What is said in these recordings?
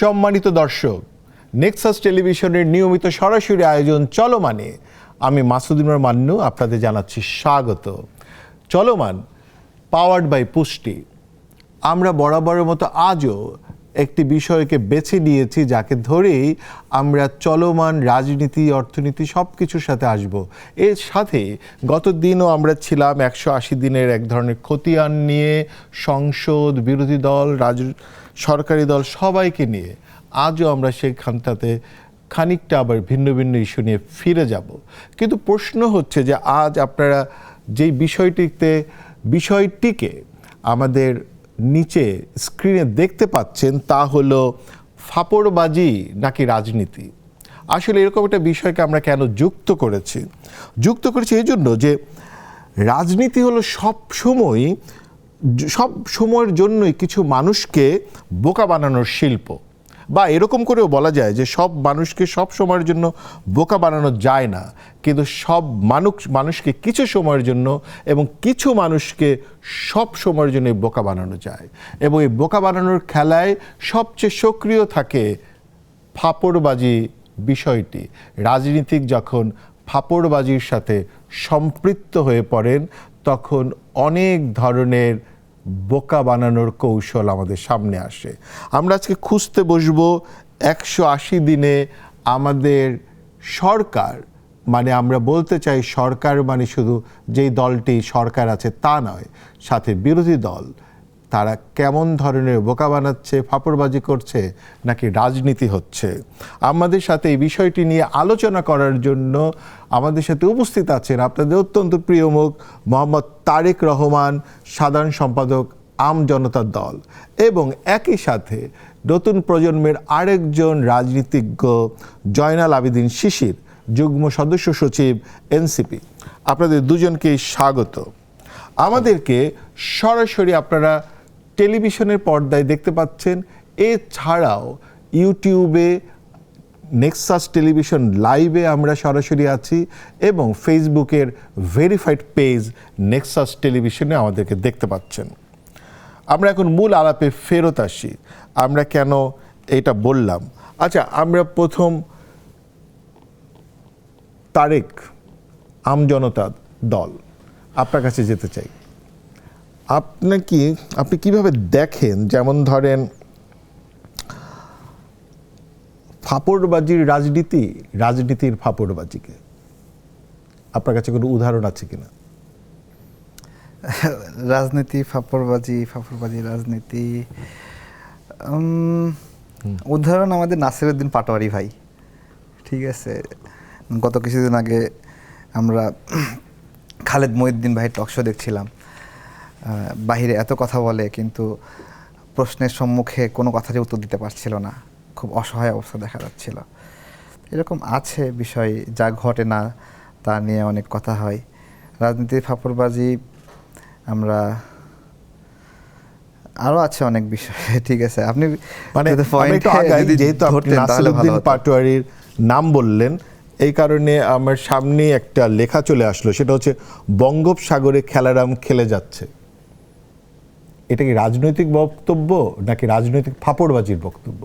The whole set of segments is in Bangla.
সম্মানিত দর্শক, নেক্সাস টেলিভিশনের নিয়মিত সরাসরি আয়োজন চলমানে আমি মাসুদ মান্নু আপনাদের জানাচ্ছি স্বাগত। চলমান পাওয়ার্ড বাই পুষ্টি। আমরা বরাবরের মতো আজও একটি বিষয়কে বেছে নিয়েছি যাকে ধরেই আমরা চলমান রাজনীতি, অর্থনীতি সব কিছুর সাথে আসব। এর সাথে গত দিনও আমরা ছিলাম 180 দিনের এক ধরনের খতিয়ান নিয়ে, সংসদ, বিরোধী দল, সরকারি দল সবাইকে নিয়ে। আজও আমরা সেইখানটাতে খানিকটা আবার ভিন্ন ভিন্ন ইস্যু নিয়ে ফিরে যাব। কিন্তু প্রশ্ন হচ্ছে যে আজ আপনারা যেই বিষয়টিকে আমাদের নিচে স্ক্রিনে দেখতে পাচ্ছেন তা হলো ফাপড়বাজি নাকি রাজনীতি। আসলে এরকম একটা বিষয়কে আমরা কেন যুক্ত করেছি এই জন্য যে রাজনীতি হলো সব সময়ের জন্যই কিছু মানুষকে বোকা বানানোর শিল্প, বা এরকম করেও বলা যায় যে সব মানুষকে সব সময়ের জন্য বোকা বানানো যায় না, কিন্তু সব মানুষকে কিছু সময়ের জন্য এবং কিছু মানুষকে সব সময়ের জন্য বোকা বানানো যায়। এবং এই বোকা বানানোর খেলায় সবচেয়ে সক্রিয় থাকে ফাপড়বাজি বিষয়টি। রাজনীতিক যখন ফাপড়বাজির সাথে সম্পৃক্ত হয়ে পড়েন তখন অনেক ধরনের বোকা বানানোর কৌশল আমাদের সামনে আসে। আমরা আজকে খুঁজতে বসবো 180 দিনে আমাদের সরকার, মানে আমরা বলতে চাই সরকার মানে শুধু যেই দলটি সরকার আছে তা নয়, সাথে বিরোধী দল, তারা কেমন ধরনের বোকা বানাচ্ছে, ফাপড়বাজি করছে নাকি রাজনীতি হচ্ছে। আমাদের সাথে এই বিষয়টি নিয়ে আলোচনা করার জন্য আমাদের সাথে উপস্থিত আছেন আপনাদের অত্যন্ত প্রিয় মুখ মোহাম্মদ তারেক রহমান, সাধারণ সম্পাদক আম জনতার দল, এবং একই সাথে নতুন প্রজন্মের আরেকজন রাজনীতিজ্ঞ জয়নাল আবেদিন শিশির, যুগ্ম সদস্য সচিব এনসিপি। আপনাদের দুজনকেই স্বাগত। আমাদেরকে সরাসরি আপনারা টেলিভিশনের পর্দায় দেখতে পাচ্ছেন, এছাড়াও ইউটিউবে নেক্সাস টেলিভিশন লাইভে আমরা সরাসরি আছি, এবং ফেসবুকের ভেরিফাইড পেজ নেক্সাস টেলিভিশনে আমাদেরকে দেখতে পাচ্ছেন। আমরা এখন মূল আলাপে ফেরত আসি। আমরা কেন এটা বললাম? আচ্ছা, আমরা প্রথম তারেক, আমজনতা দল, আপনার কাছে যেতে চাই। আপনি কিভাবে দেখেন, যেমন ধরেন ফাপড়বাজির রাজনীতির ফাপড়বাজিকে? আপনার কাছে কোনো উদাহরণ আছে কিনা? রাজনীতি, ফাপড়বাজি, রাজনীতি উদাহরণ আমাদের নাসিরউদ্দিন পাটোয়ারি ভাই। ঠিক আছে, গত কিছুদিন আগে আমরা খালেদ মহিউদ্দিন ভাইয়ের টকশো দেখছিলাম। বাহিরে এত কথা বলে কিন্তু প্রশ্নের সম্মুখে কোনো কথারই উত্তর দিতে পারছিল না, খুব অসহায় অবস্থা দেখা যাচ্ছিল। এরকম আছে বিষয়, যা ঘটে না তা নিয়ে অনেক কথা হয়। রাজনীতির ফাপড়বাজি আমরা আরো আছে অনেক বিষয়। ঠিক আছে, আপনি মানে যেহেতু আপনি নাসিরউদ্দিন পাটোয়ারির নাম বললেন, এই কারণে আমার সামনে একটা লেখা চলে আসলো, সেটা হচ্ছে বঙ্গোপসাগরে খেলারাম খেলে যাচ্ছে। এটা কি রাজনৈতিক বক্তব্য নাকি রাজনৈতিক ফাপড়বাজির বক্তব্য?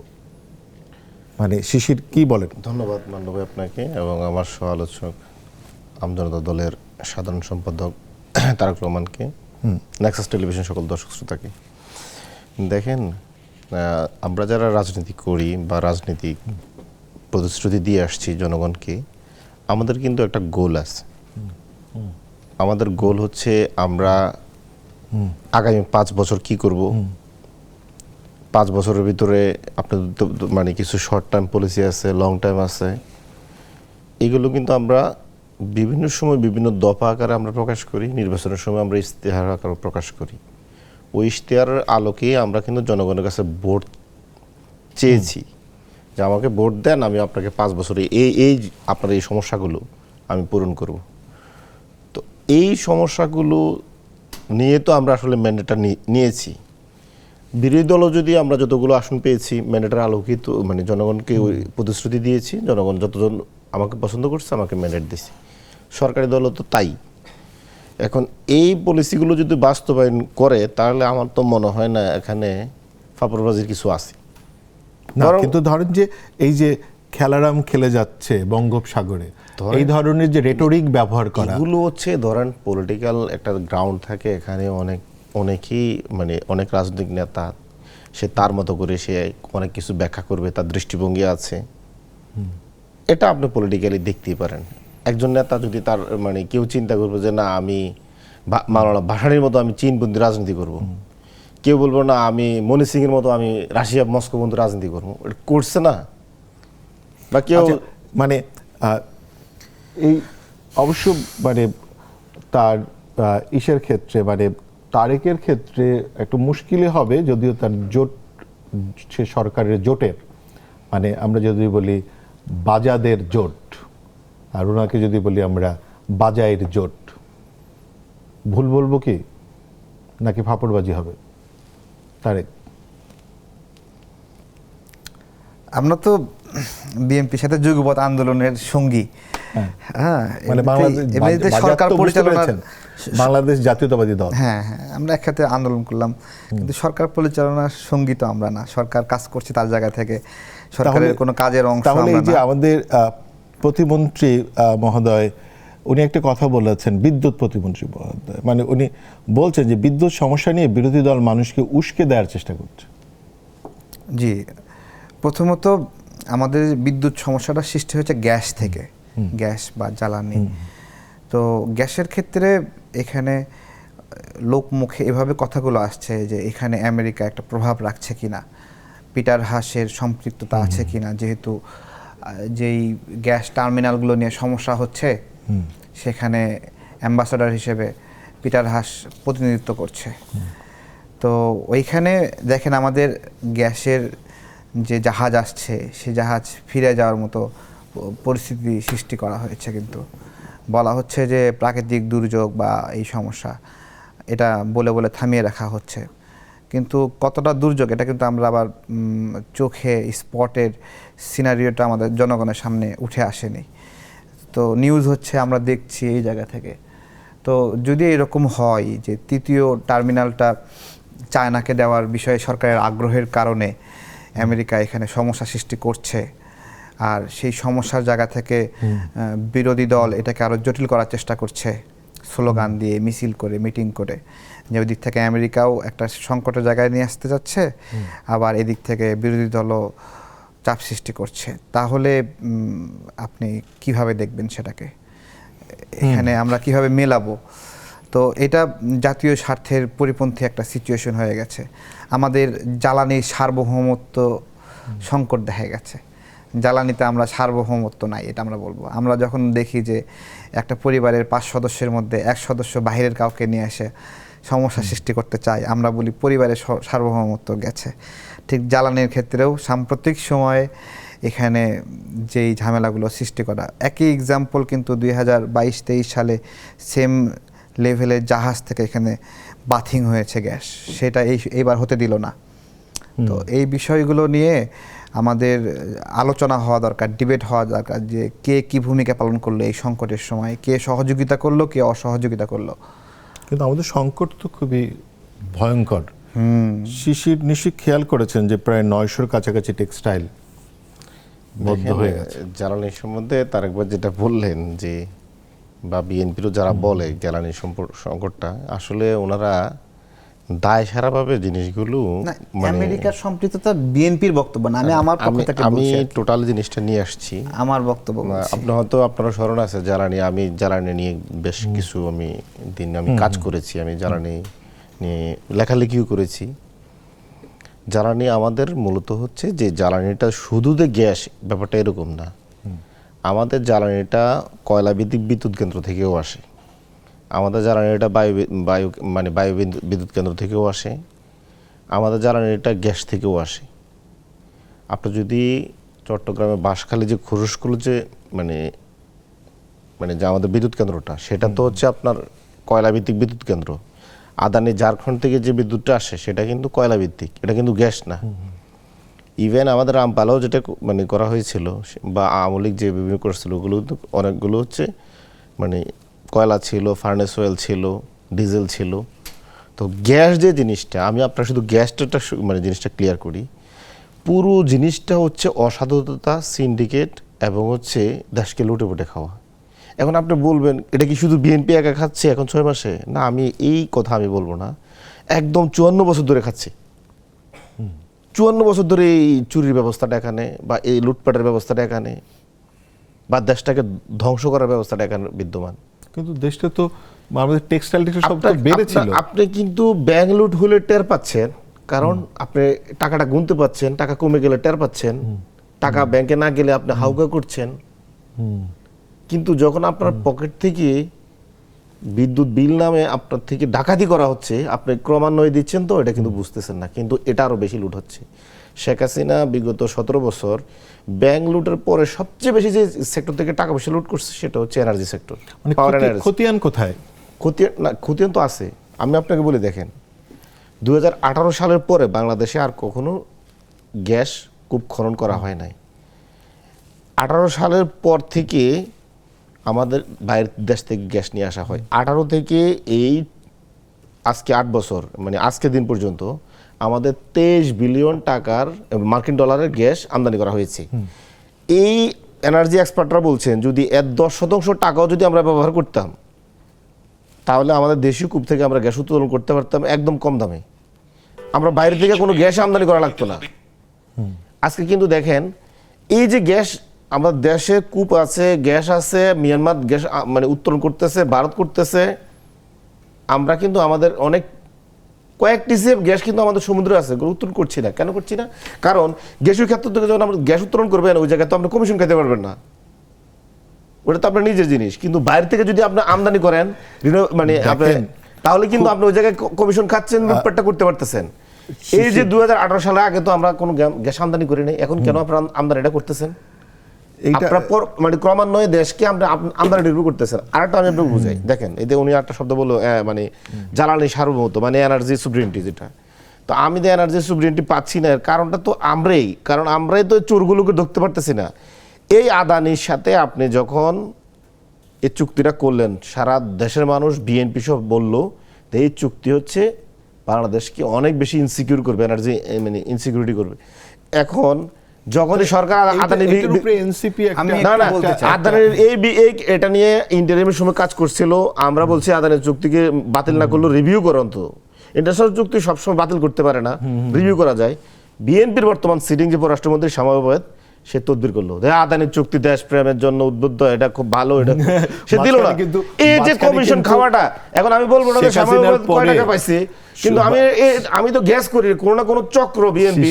মানে শিশির কি বলেন? ধন্যবাদ মান্নু ভাই আপনাকে এবং আমার সহ আলোচক আমজনতা দলের সাধারণ সম্পাদক তারেক রহমানকে, নেক্সাস টেলিভিশন সকল দর্শক শ্রোতাকে। দেখেন, আমরা যারা রাজনীতি করি বা রাজনীতিক প্রতিশ্রুতি দিয়ে আসছি জনগণকে, আমাদের কিন্তু একটা গোল আছে। আমাদের গোল হচ্ছে আমরা আগামী 5 বছর কি করব, 5 বছরের ভিতরে আপনাদের মানে কিছু শর্ট টাইম পলিসি আছে, লং টাইম আছে। এগুলো কিন্তু আমরা বিভিন্ন সময় বিভিন্ন দফা আকারে আমরা প্রকাশ করি। নির্বাচনের সময় আমরা ইশতেহার আকারে প্রকাশ করি। ওই ইশতেহারের আলোকে আমরা কিন্তু জনগণের কাছে ভোট চেয়েছি যে আমাকে ভোট দেন, আমি আপনাকে 5 বছরে এই আপনার এই সমস্যাগুলো আমি পূরণ করব। তো এই সমস্যাগুলো নিয়ে তো আমরা আসলে ম্যান্ডেটটা নিয়েছি। বিরোধী দলও যদি আমরা যতগুলো আসন পেয়েছি ম্যান্ডেটের আলোকিত, মানে জনগণকে ওই প্রতিশ্রুতি দিয়েছি, জনগণ যতজন আমাকে পছন্দ করছে আমাকে ম্যান্ডেট দিয়েছি। সরকারি দলও তো তাই। এখন এই পলিসিগুলো যদি বাস্তবায়ন করে তাহলে আমার তো মনে হয় না এখানে ফাপড়বাজির কিছু আছে। না, বরং- কিন্তু ধরেন যে এই যে খেলারাম খেলে যাচ্ছে বঙ্গোপসাগরে, এই ধরনের যে রেটরিক ব্যবহার করা, এগুলো হচ্ছে ধরেন পলিটিক্যাল একটা গ্রাউন্ড থাকে, এখানে অনেকেই মানে অনেক রাজনৈতিক নেতা সে তার মতো করে সে অনেক কিছু ব্যাখ্যা করবে, তার দৃষ্টিভঙ্গি আছে, এটা আপনি পলিটিক্যালি দেখতেই পারেন। একজন নেতা যদি তার মানে কেউ চিন্তা করবে যে না আমি মাওলানা ভাসানীর মতো আমি চীনবন্দি রাজনীতি করব, কেউ বলবো না আমি মনি সিং এর মতো আমি রাশিয়া মস্কো বন্ধু রাজনীতি করবো, এটা করছে না। বা কেউ আচ্ছা, মানে এই অবশ্য মানে তার ইসের ক্ষেত্রে মানে তারেকের ক্ষেত্রে একটু মুশকিলই হবে, যদিও তার জোট সে সরকারের জোটের মানে আমরা যদি বলি বাজাদের জোট, আর ওনাকে যদি বলি আমরা বাজাইয়ের জোট, ভুল বলবো কি নাকি ফাপড়বাজি হবে তারেক? আমরা তো বিএনপির সাথে যুগপৎ আন্দোলনের সঙ্গী। হ্যাঁ, মানে এমনিতে বাজার সরকার তো বুঝতে পরিচালনার, পেরেছেন, বাংলাদেশ জাতীয়তাবাদী দল। হ্যাঁ হ্যাঁ, আমরা একসাথে আন্দোলন করলাম, কিন্তু সরকার পরিচালনার সঙ্গী তো আমরা না। সরকার কাজ করছে তার জায়গা থেকে, সরকারের কোনো কাজের অংশ তাহলে আমরা এই যে না। আমাদের প্রতিমন্ত্রী মহোদয় উনি একটা কথা বলেছেন, বিদ্যুৎ প্রতিমন্ত্রী মহোদয়, মানে উনি বলছেন যে বিদ্যুৎ সমস্যা নিয়ে বিরোধী দল মানুষকে উস্কে দেওয়ার চেষ্টা করছে। জি, প্রথমত আমাদের বিদ্যুৎ সমস্যাটা সৃষ্টি হয়েছে গ্যাস থেকে, গ্যাস বা জ্বালানি। তো গ্যাসের ক্ষেত্রে এখানে লোকমুখে এভাবে কথাগুলো আসছে যে এখানে আমেরিকা একটা প্রভাব রাখছে কিনা, পিটার হাসের সম্পৃক্ততা আছে কিনা, যেহেতু যেই গ্যাস টার্মিনালগুলো নিয়ে সমস্যা হচ্ছে সেখানে অ্যাম্বাসাডার হিসেবে পিটার হাস প্রতিনিধিত্ব করছে। তো ওইখানে দেখেন আমাদের গ্যাসের যে জাহাজ আসছে সে জাহাজ ফিরে যাওয়ার মতো পরিস্থিতি সৃষ্টি করা হয়েছে, কিন্তু বলা হচ্ছে যে প্রাকৃতিক দুর্যোগ বা এই সমস্যা এটা বলে বলে থামিয়ে রাখা হচ্ছে, কিন্তু কতটা দুর্যোগ এটা কিন্তু আমরা আবার চোখে স্পটের সিনারিওটা আমাদের জনগণের সামনে উঠে আসেনি। তো নিউজ হচ্ছে আমরা দেখছি এই জায়গা থেকে। তো যদি এরকম হয় যে তৃতীয় টার্মিনালটা চায়নাকে দেওয়ার বিষয়ে সরকারের আগ্রহের কারণে আমেরিকা এখানে সমস্যা সৃষ্টি করছে, আর সেই সমস্যার জায়গা থেকে বিরোধী দল এটাকে আরও জটিল করার চেষ্টা করছে স্লোগান দিয়ে, মিছিল করে, মিটিং করে, যে ওই দিক থেকে আমেরিকাও একটা সংকটের জায়গায় নিয়ে আসতে যাচ্ছে, আবার এদিক থেকে বিরোধী দলও চাপ সৃষ্টি করছে, তাহলে আপনি কিভাবে দেখবেন সেটাকে? এখানে আমরা কিভাবে মেলাবো? তো এটা জাতীয় স্বার্থের পরিপন্থী একটা সিচুয়েশন হয়ে গেছে। আমাদের জ্বালানির সার্বভৌমত্ব সংকট দেখা গেছে। জ্বালানিতে আমরা সার্বভৌমত্ব নাই, এটা আমরা বলবো। আমরা যখন দেখি যে একটা পরিবারের 5 সদস্যের মধ্যে 1 সদস্য বাইরের কাউকে নিয়ে এসে সমস্যা সৃষ্টি করতে চায়, আমরা বলি পরিবারের সার্বভৌমত্ব গেছে। ঠিক জ্বালানির ক্ষেত্রেও সাম্প্রতিক সময়ে এখানে যেই ঝামেলাগুলো সৃষ্টি করা, একই এক্সাম্পল কিন্তু 2022-23 সালে সেম লেভেলের জাহাজ থেকে এখানে বাথিং হয়েছে গ্যাস, সেটা এইবার হতে দিল না। তো এই বিষয়গুলো নিয়ে আমাদের আলোচনা হওয়া দরকার, ডিবেট হওয়া দরকার, যে কে কি ভূমিকা পালন করলো এই সংকটের সময়, কে সহযোগিতা করলো, কে অসহযোগিতা করলো। কিন্তু আমাদের সংকট তো খুবই ভয়ঙ্কর। শিশির নিশ্চয়ই খেয়াল করেছেন যে প্রায় 900-র কাছাকাছি টেক্সটাইল বন্ধ হয়ে গেছে। জ্বালানির সম্বন্ধে তার একবার যেটা বললেন যে, বা বিএনপিরও যারা বলে জ্বালানি সংকটটা, আসলে ওনারা দায় সারাভাবে জিনিসগুলো আমেরিকার সম্পৃক্ততা বিএনপির বক্তব্য না, আমি আমার পক্ষ থেকে আমি বলছি, টোটাল জিনিসটা নিয়ে আসছি আমার বক্তব্য বলছি। আপনি হয়তো আপনারা স্মরণ আছে আমি জ্বালানি নিয়ে বেশ কিছু আমি কাজ করেছি, আমি জ্বালানি নিয়ে লেখালেখিও করেছি। জ্বালানি আমাদের মূলত হচ্ছে যে জ্বালানিটা শুধু যে গ্যাস ব্যাপারটা এরকম না, আমাদের জ্বালানিটা কয়লা ভিত্তিক বিদ্যুৎ কেন্দ্র থেকেও আসে, আমাদের জ্বালানিটা বায়ু বিদ্যুৎ কেন্দ্র থেকেও আসে, আমাদের জ্বালানিটা গ্যাস থেকেও আসে। আপনি যদি চট্টগ্রামে বাঁশখালী যে খরুশকুল যে যে আমাদের বিদ্যুৎ কেন্দ্রটা, সেটা তো হচ্ছে আপনার কয়লা ভিত্তিক বিদ্যুৎ কেন্দ্র। আদানি ঝাড়খণ্ড থেকে যে বিদ্যুৎটা আসে সেটা কিন্তু কয়লা ভিত্তিক, এটা কিন্তু গ্যাস না। ইভেন আমাদের রামপালেও যেটা করা হয়েছিল বা আওয়ামী লীগ যে বিভিন্ন করছিল, ওগুলো কিন্তু অনেকগুলো হচ্ছে কয়লা ছিল, ফার্নেস অয়েল ছিল, ডিজেল ছিল। তো গ্যাস যে জিনিসটা, আমি আপনার শুধু গ্যাসটা জিনিসটা ক্লিয়ার করি, পুরো জিনিসটা হচ্ছে অসাধুতা, সিন্ডিকেট এবং হচ্ছে দেশকে লুটে পুটে খাওয়া। এখন আপনি বলবেন এটা কি শুধু বিএনপি একা খাচ্ছে এখন 6 মাসে? না, আমি এই কথা আমি বলবো না, একদম 54 বছর ধরে খাচ্ছে। 54 বছর ধরে এই চুরির ব্যবস্থাটা এখানে, বা এই লুটপাটের ব্যবস্থাটা এখানে, বা দেশটাকে ধ্বংস করার ব্যবস্থাটা এখানে বিদ্যমান। কিন্তু দেশটা তো আমাদের টেক্সটাইলটা সব তো আপনার- বেড়েছিল। আপনি কিন্তু ব্যাংক লুট হলে টের পাচ্ছেন, কারণ আপনি টাকাটা গুনতে পাচ্ছেন, টাকা কমে গেলে টের পাচ্ছেন, টাকা ব্যাংকে না গেলে আপনি হাউকা করছেন। কিন্তু যখন আপনার পকেট থেকে বিদ্যুৎ বিল নামে আপনার থেকে ডাকাতি করা হচ্ছে, আপনি ক্রমান্বয়ে দিচ্ছেন, তো এটা কিন্তু বুঝতেছেন না, কিন্তু এটা আরো বেশি লুট হচ্ছে। শেখ হাসিনা বিগত 17 বছর ব্যাংক লুটের পরে সবচেয়ে বেশি যে সেক্টর থেকে টাকা পয়সা লুট করছে সেটা হচ্ছে এনার্জি সেক্টর, মানে পাওয়ার এনার্জি। খতিয়ান কোথায়? খতিয়ান তো আছে। আমি আপনাকে বলে দেখেন, 2018 সালের পরে বাংলাদেশে আর কখনো গ্যাস কূপ খনন করা হয় নাই। 18 সালের পর থেকে আমাদের বাইরের দেশ থেকে গ্যাস নিয়ে আসা হয়। 18 থেকে এই আজকে 8 বছর, মানে আজকে দিন পর্যন্ত আমাদের 23 বিলিয়ন টাকার মার্কিন ডলারের গ্যাস আমদানি করা হয়েছে। এই এনার্জি এক্সপার্টরা বলছেন যদি এর 10% টাকাও যদি আমরা ব্যবহার করতাম, তাহলে আমাদের দেশীয় কূপ থেকে আমরা গ্যাস উত্তোলন করতে পারতাম একদম কম দামে। আমরা বাইরে থেকে কোনো গ্যাস আমদানি করা লাগতো না। আজকে কিন্তু দেখেন, এই যে গ্যাস আমাদের দেশে কূপ আছে, গ্যাস আছে, মিয়ানমার গ্যাস মানে উত্তোলন করতেছে, ভারত করতেছে, আমরা কিন্তু আমাদের অনেক কয়েক টিসিএফ গ্যাস কিন্তু আমাদের সমুদ্রে আছে, উত্তোলন করছি না। কেন করছি না? কারণ গ্যাসের ক্ষেত্র থেকে যখন আমরা গ্যাস উত্তোলন করবেন, ওই জায়গায় তো আপনি কমিশন খেতে পারবেন না, ওটা তো আপনার নিজের জিনিস। কিন্তু বাইরে থেকে যদি আপনি আমদানি করেন মানে আপনি, তাহলে কিন্তু আপনি ওই জায়গায় কমিশন খাচ্ছেন, লুটপাটটা করতে পারতেছেন। এই যে 2018 সালে আগে তো আমরা কোনো গ্যাস আমদানি করি নাই, এখন কেন আপনারা আমদানিটা করতেছেন? আপনারা মানে ক্রমান্বয়ে দেশকে আমরা আমদানি নির্ভর করতেছেন। আরেকটা আমি আপনাকে বুঝাই, দেখেন এই যে উনি একটা শব্দ বললো মানে জ্বালানি সার্বভৌমত্ব, মানে এনার্জি সুভরিনিটি যেটা। তো আমি তো এনার্জি সুভরিনিটি পাচ্ছি না, এর কারণটা তো আমরাই তো চোরগুলোকে ধরতে পারতেছি না। এই আদানির সাথে আপনি যখন এই চুক্তিটা করলেন, সারা দেশের মানুষ বিএনপি সব বললো এই চুক্তি হচ্ছে বাংলাদেশকে অনেক বেশি ইনসিকিউর করবে, এনার্জি মানে ইনসিকিউরিটি করবে। এখন যখনই সরকার এনসিপি আদানির এটা নিয়ে ইন্টারিমের সময় কাজ করছিল, আমরা বলছি আদানির চুক্তিকে বাতিল না করলেও রিভিউ করো। অন্তত ইন্টারন্যাশনাল চুক্তি সবসময় বাতিল করতে পারে না, রিভিউ করা যায়। বিএনপির বর্তমান সিটিং যে পররাষ্ট্রমন্ত্রী শামা আহমেদ, সে তদবির করলো আদানির চুক্তি দেশ প্রেমের জন্য উদ্বুদ্ধ, এটা খুব ভালো, এটা সে দিল না। এই যে কমিশন খাওয়াটা, এখন আমি বলবো না শামা আহমেদ কয় টাকা পাইছে, কিন্তু আমি তো গ্যাস করি কোনো না কোনো চক্র বিএনপি,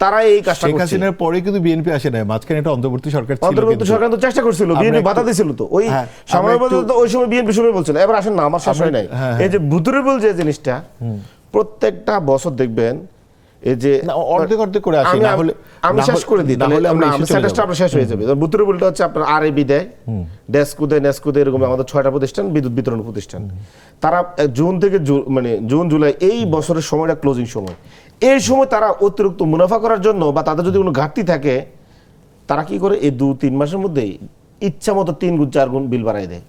তারা এই কাজটা করছে। শেখ হাসিনার পরে কিন্তু বিএনপি আসে না, মাঝখানে এটা অন্তর্বর্তী সরকার ছিল। অন্তর্বর্তী সরকার তো চেষ্টা করছিল, বিএনপি বাধা দিছিল। তো ওই শামা আহমেদ তো ওই সময় বিএনপি সময় বলছিল, এবার আসেন না, আমার শেষ হয় নাই। এই যে ভুতুরেবল যে জিনিসটা, প্রত্যেকটা বছর দেখবেন এই যে অর্ধেক অর্ধেক করে আসে, না হলে আমি শেষ করে দিই, তাহলে আমরা সেন্টেন্সটা আপনার শেষ হয়ে যাবে। ভুতুরেবলটা হচ্ছে আপনার আরএবি দেয়, ডেস্কু দেয়, নেস্কু দেয়, এরকম আমাদের 6টা প্রতিষ্ঠান, বিদ্যুৎ বিতরণ প্রতিষ্ঠান। তারা জুন থেকে মানে জুন জুলাই এই বছরের সময়টা ক্লোজিং সময়, এই সময় তারা অতিরিক্ত মুনাফা করার জন্য বা তাদের যদি কোনো ঘাটতি থাকে, তারা কি করে এই 2-3 মাসের মধ্যেই ইচ্ছা মতো 3 গুণ 4 গুণ বিল বাড়ায় দেয়।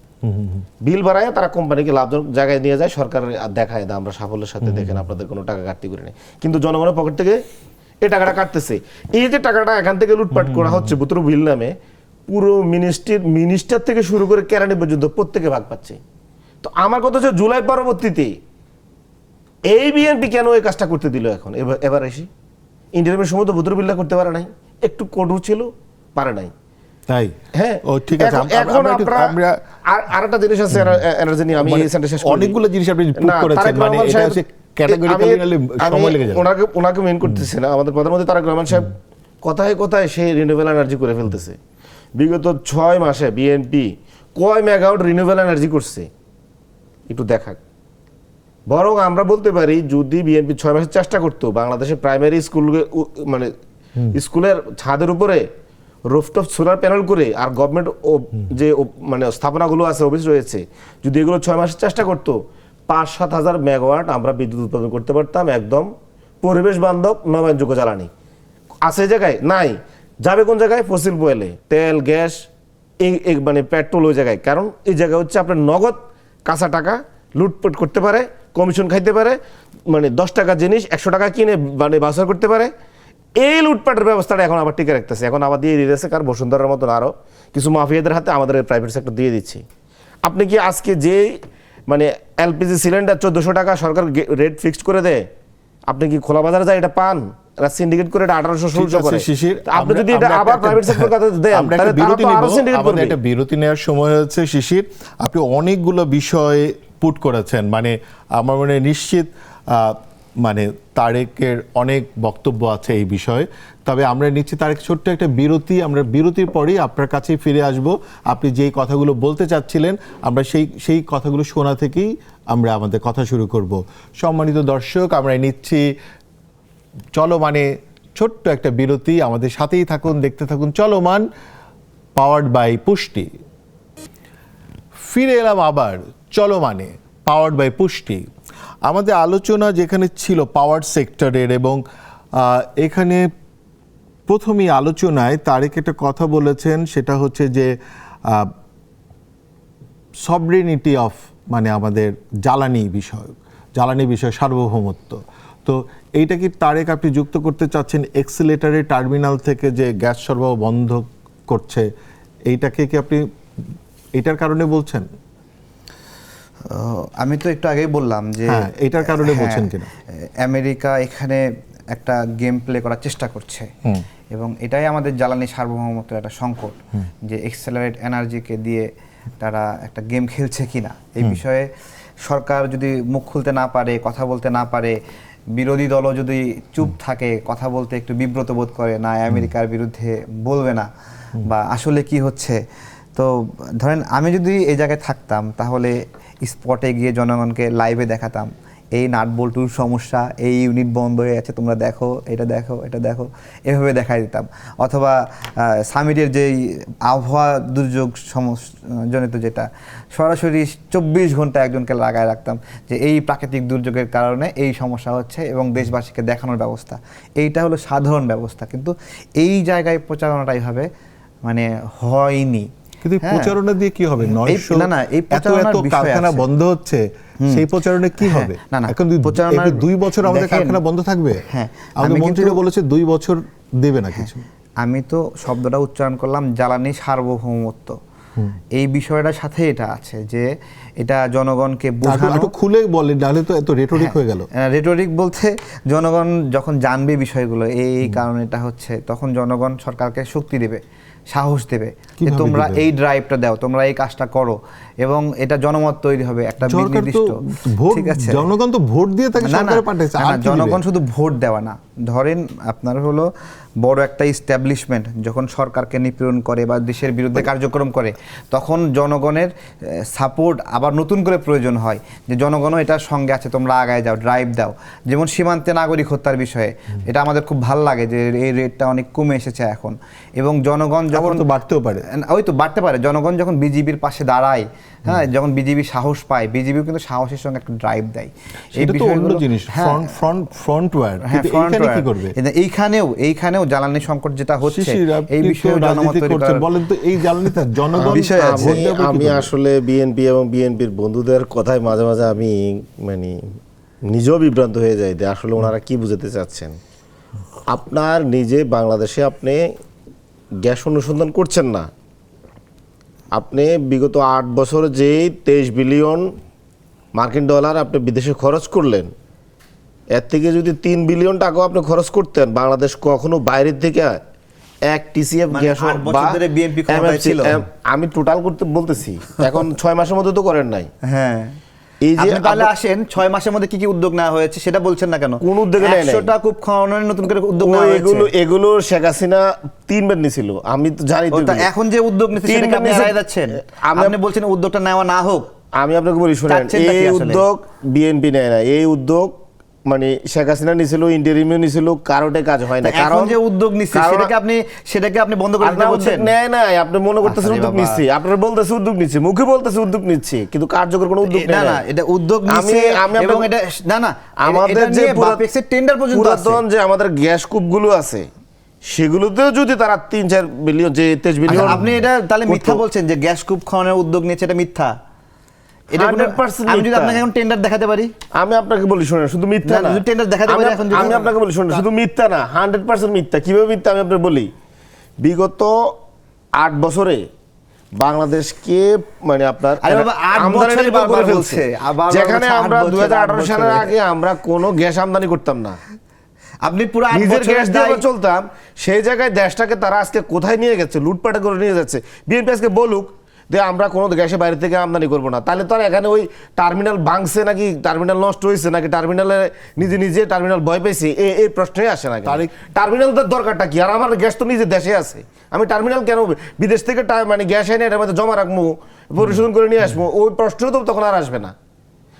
বিল বাড়ায় তারা কোম্পানিকে লাভজনক জায়গায় নিয়ে যায়, সরকার দেখায় দেয় আমরা সাফল্যের সাথে, দেখেন আপনাদের কোনো টাকা ঘাটতি করে নেই, কিন্তু জনগণের পকেট থেকে এই টাকাটা কাটতেছে। এই যে টাকাটা এখান থেকে লুটপাট করা হচ্ছে বুতুর বিল নামে, পুরো মিনিস্টার থেকে শুরু করে কেরানি পর্যন্ত প্রত্যেকে ভাগ পাচ্ছে। তো আমার কথা হচ্ছে জুলাই পরবর্তীতে এই বিএনপি কেন এই কাজটা করতে দিল? এখন এবার এসে ইন্টারিমের সময় তো বুতুর বিলটা করতে পারে নাই, একটু কঠোর ছিল, পারে নাই। তাই হ্যাঁ, ও ঠিক আছে। এখন আমরা আরেকটা জিনিস আছে এনার্জি নিয়ে, আমি এই সেন্টেন্স শেষ করি। অনেকগুলো জিনিস আপনি পুট করেছেন, মানে এটা হচ্ছে ক্যাটাগরিক্যালি সময় লেগে যাবে। ওনাকে মেইন করতেছে না, আমাদের প্রধানমন্ত্রী তারেক রহমান সাহেব কথায় কথায় সেই রিনিউয়েবল এনার্জি করে ফেলতেছে। বিগত 6 মাসে বিএনপি কয় মেগাওয়াট রিনিউয়েবল এনার্জি করছে একটু দেখাক। বরং আমরা বলতে পারি যদি বিএনপি 6 মাসে চেষ্টা করতো বাংলাদেশের প্রাইমারি স্কুল মানে স্কুলের ছাদের উপরে রুফটপ সোলার প্যানেল করে, আর গভর্নমেন্ট যে মানে স্থাপনাগুলো আছে, অফিস রয়েছে, যদি এগুলো 6 মাসে চেষ্টা করতো, 5-7 হাজার মেগাওয়াট আমরা বিদ্যুৎ উৎপাদন করতে পারতাম, একদম পরিবেশ বান্ধব নবায়নযোগ্য জ্বালানি। আছে জায়গায় নাই, যাবে কোন জায়গায়? ফসিল ফুয়েলে, তেল, গ্যাস, এই মানে পেট্রোল, ওই জায়গায়। কারণ এই জায়গায় হচ্ছে আপনার নগদ কাঁচা টাকা লুটপাট করতে পারে, কমিশন খাইতে পারে, মানে 10 টাকা জিনিস 100 টাকা কিনে মানে বাজার করতে পারে। এই লুটপাটের ব্যবস্থাটা এখন আবার টিকে রাখতেছে, এখন আবার দিয়ে দিতেছে কার বসুন্ধরার মতন আরও কিছু মাফিয়াদের হাতে আমাদের প্রাইভেট সেক্টর দিয়ে দিচ্ছি। আপনি কি আজকে যে মানে এলপিজি সিলিন্ডার 1400 টাকা সরকার রেট ফিক্সড করে দেয়, আপনি কি খোলা বাজারে যায় এটা পান? এরা সিন্ডিকেট করে এটা 1800 করে। শিশির, আপনি যদি এটা আবার প্রাইভেট সেক্টর কাছে দেন আমরা তাহলে একটা বিরতি তারা তো নিব, আরো syndicate আমাদের করবে। একটা বিরতি নেওয়ার সময় হচ্ছে। শিশির, আপনি অনেকগুলো বিষয় পুট করেছেন, মানে আমার মনে হয় নিশ্চিত মানে তারেকের অনেক বক্তব্য আছে এই বিষয়ে। তবে আমরা নিচ্ছি তারেক ছোট্ট একটা বিরতি, আমরা বিরতির পরেই আপনার কাছেই ফিরে আসব। আপনি যেই কথাগুলো বলতে চাচ্ছিলেন আমরা সেই কথাগুলো শোনা থেকেই আমরা আমাদের কথা শুরু করব। সম্মানিত দর্শক, আমরা নিচ্ছি চলমানে ছোট্ট একটা বিরতি, আমাদের সাথেই থাকুন, দেখতে থাকুন চলমান, পাওয়ার্ড বাই পুষ্টি। ফিরে এলাম আবার চলমানে, পাওয়ার্ড বাই পুষ্টি। আমাদের আলোচনা যেখানে ছিল পাওয়ার সেক্টরের, এবং এখানে প্রথমেই আলোচনায় তারেক একটা কথা বলেছেন, সেটা হচ্ছে যে সবরিনিটি অফ, মানে আমাদের জ্বালানি বিষয় সার্বভৌমত্ব। তো এইটা কি তারেক আপনি যুক্ত করতে চাচ্ছেন এক্সিলেটারের টার্মিনাল থেকে যে গ্যাস সরবরাহ বন্ধ করছে, এইটাকে কি আপনি এটার কারণে বলছেন? আমি তো একটু আগেই বললাম যে এটার কারণে বলছেন কিনা। আমেরিকা এখানে একটা গেম প্লে করার চেষ্টা করছে, এবং এটাই আমাদের জ্বালানি সার্বভৌমত্বের একটা সংকট, যে এক্সেলারেট এনার্জিকে দিয়ে তারা একটা গেম খেলছে কিনা। এই বিষয়ে সরকার যদি মুখ খুলতে না পারে, কথা বলতে না পারে, বিরোধী দলও যদি চুপ থাকে, কথা বলতে একটু বিব্রত বোধ করে, না আমেরিকার বিরুদ্ধে বলবে না বা আসলে কি হচ্ছে, তো ধরেন আমি যদি এই জায়গায় থাকতাম তাহলে স্পটে গিয়ে জনগণকে লাইভে দেখাতাম এই নাট বল্টুর সমস্যা, এই ইউনিট বন্ধ হয়ে আছে, তোমরা দেখো, এটা দেখো, এটা দেখো, এভাবে দেখাই দিতাম। অথবা সামিটের যেই আবহাওয়া দুর্যোগ জনিত যেটা, সরাসরি 24 ঘন্টা একজনকে লাগায় রাখতাম যে এই প্রাকৃতিক দুর্যোগের কারণে এই সমস্যা হচ্ছে, এবং দেশবাসীকে দেখানোর ব্যবস্থা। এইটা হলো সাধারণ ব্যবস্থা, কিন্তু এই জায়গায় প্রচারণাটা এইভাবে মানে হয়নি। কিন্তু প্রচারণা দিয়ে কি হবে? 900 এই প্রচারণার কারখানা বন্ধ হচ্ছে, সেই প্রচারণা কি হবে? এখন 2 বছর আমাদের কারখানা বন্ধ থাকবে। আমাদের মন্ত্রীরা বলেছে 2 বছর দেবে না কিছু। আমি তো শব্দটা উচ্চারণ করলাম জ্বালানি সার্বভৌমত্ব, এই বিষয়টার সাথে এটা আছে যে এটা জনগণকে বোঝানো। একটু খুলে বলেন, নাহলে তো এত রেটরিক হয়ে গেল। রেটরিক বলতে জনগণ যখন জানবে বিষয়গুলো এই কারণে এটা হচ্ছে, তখন জনগণ সরকারকে শক্তি দেবে, সাহস দেবে যে তোমরা এই ড্রাইভটা দাও, তোমরা এই কাজটা করো, এবং এটা জনমত তৈরি হবে একটা নির্দিষ্ট। ঠিক আছে, জনগণ তো ভোট দিয়ে তাকে সরকারে পাঠাচ্ছে। জনগণ শুধু ভোট দেওয়া না, ধরেন আপনার হলো বড় একটা ইস্টাবলিশমেন্ট যখন সরকারকে নিপীড়ন করে বা দেশের বিরুদ্ধে কার্যক্রম করে, তখন জনগণের সাপোর্ট আবার নতুন করে প্রয়োজন হয়, যে জনগণও এটার সঙ্গে আছে, তোমরা আগায় যাও, ড্রাইভ দাও। যেমন সীমান্তে নাগরিক হত্যার বিষয়ে এটা আমাদের খুব ভালো লাগে যে এই রেটটা অনেক কমে এসেছে এখন, এবং জনগণ যখন তো বাড়তেও পারে, ওই তো বাড়তে পারে, জনগণ যখন বিজিবির পাশে দাঁড়ায়, হ্যাঁ, যখন বিজিবি সাহস পায়, বিজিবিও কিন্তু সাহসের সঙ্গে একটা ড্রাইভ দেয়। এই বিষয়গুলো জিনিস ফ্রন্টওয়্যার, কিন্তু এখানে কি করবে? এইখানেও জ্বালানি সংকট যেটা হচ্ছে, এই বিষয়ে জনমত তৈরি করছেন, বলেন তো এই জ্বালানিটা জনগণ বিষয় আছে। আমি আসলে বিএনপি এবং বিএনপির বন্ধুদের কথায় মাঝে মাঝে আমি মানে নিজেও বিভ্রান্ত হয়ে যাই যে আসলে ওনারা কি বুঝাতে চাচ্ছেন। আপনার নিজে বাংলাদেশে আপনি গ্যাস অনুসন্ধান করছেন না, আপনি বিগত 8 বছর যে 23 বিলিয়ন মার্কিন ডলার আপনি বিদেশে খরচ করলেন, এর থেকে যদি 3 বিলিয়ন টাকাও আপনি খরচ করতেন, বাংলাদেশ কখনো বাইরের থেকে 1 TCF গ্যাস বা আমি টোটাল করতে বলতেছি, এখন 6 মাসের মধ্যে তো করেন নাই। হ্যাঁ, এই যে তাহলে আসেন 6 মাসের মধ্যে কি কি উদ্যোগ নেওয়া হয়েছে সেটা বলছেন না কেন? কোন উদ্যোগ নেয় নাই? 100টা কূপ খননের নতুন করে উদ্যোগ নেওয়া হয়েছে। এগুলো শেখ হাসিনা 3 বার নিছিল, আমি তো জানি। তো এখন যে উদ্যোগ নিচ্ছে সেটাকে আপনি এড়ায় যাচ্ছেন। আপনি বলছেন উদ্যোগটা নেওয়া না হোক। আমি আপনাকে বলি শুনেন, এই উদ্যোগ বিএনপি নেয় না, এই উদ্যোগ মানে শেখ হাসিনা নিছিল, ইন্টারিমে নিছিল, কারোতে কাজ হয় না। কারণ যে উদ্যোগ নিচ্ছে সেটাকে আপনি বন্ধ করে দিতে বলছেন। নেয় না, আপনি মনে করতেছেন উদ্যোগ নিচ্ছে, আপনারা বলতেছেন উদ্যোগ নিচ্ছে, মুখে বলতেছে উদ্যোগ নিচ্ছে, কিন্তু কার্যকর কোনো উদ্যোগ নেয় না। এটা উদ্যোগ নিচ্ছে এবং এটা না আমাদের যে বাপেক্সের টেন্ডার পর্যন্ত আছে, পুরাতন যে আমাদের গ্যাস কূপগুলো আছে সেগুলোতেও যদি তারা 3-4 বিলিয়ন যে 23 বিলিয়ন, আপনি এটা তাহলে মিথ্যা বলছেন যে গ্যাস কূপ খননের উদ্যোগ নিচ্ছে, এটা মিথ্যা। এটা কোনো- 100% আমি যদি মিথ্যা। আপনাকে এখন টেন্ডার দেখাতে পারি, আমি আপনাকে বলি শুনেন, শুধু মিথ্যা না, না, যদি tender দেখাতে পারি এখন যদি- আমি আপনাকে বলি শুনেন, শুধু মিথ্যা না, 100% মিথ্যা। কিভাবে মিথ্যা আমি আপনাকে বলি। বিগত 8 বছরে বাংলাদেশকে মানে আপনার আরে বাবা, 8 আমদানি বছরই নির্ভর করে বারবার ফেলছে। বলছে, আবার যেখানে বলছে 8 আমরা বছর, 2018 8 সালের বছরে। আগে আমরা কোনো গ্যাস আমদানি করতাম না, আপনি পুরো 8 নিজের বছরের গ্যাস দিয়ে দায়- আমরা চলতাম। সেই জায়গায় দেশটাকে তারা আজকে কোথায় নিয়ে গেছে, লুটপাটে করে নিয়ে যাচ্ছে। বিএনপি আজকে বলুক যে আমরা কোনো গ্যাসে বাইরে থেকে আমদানি করবো না, তাহলে তো আর এখানে ওই টার্মিনাল ভাঙছে নাকি, টার্মিনাল নষ্ট হয়েছে নাকি, টার্মিনালে নিজে নিজে টার্মিনাল ভয় পেয়েছে, এই প্রশ্নই আসে না। টার্মিনাল দরকারটা কি? আর আমার গ্যাস তো নিজে দেশে আছে, আমি টার্মিনাল কেন বিদেশ থেকে মানে গ্যাস এনে এটার মধ্যে জমা রাখবো, পরিশোধন করে নিয়ে আসবো, ওই প্রশ্নও তো তখন আর আসবে না।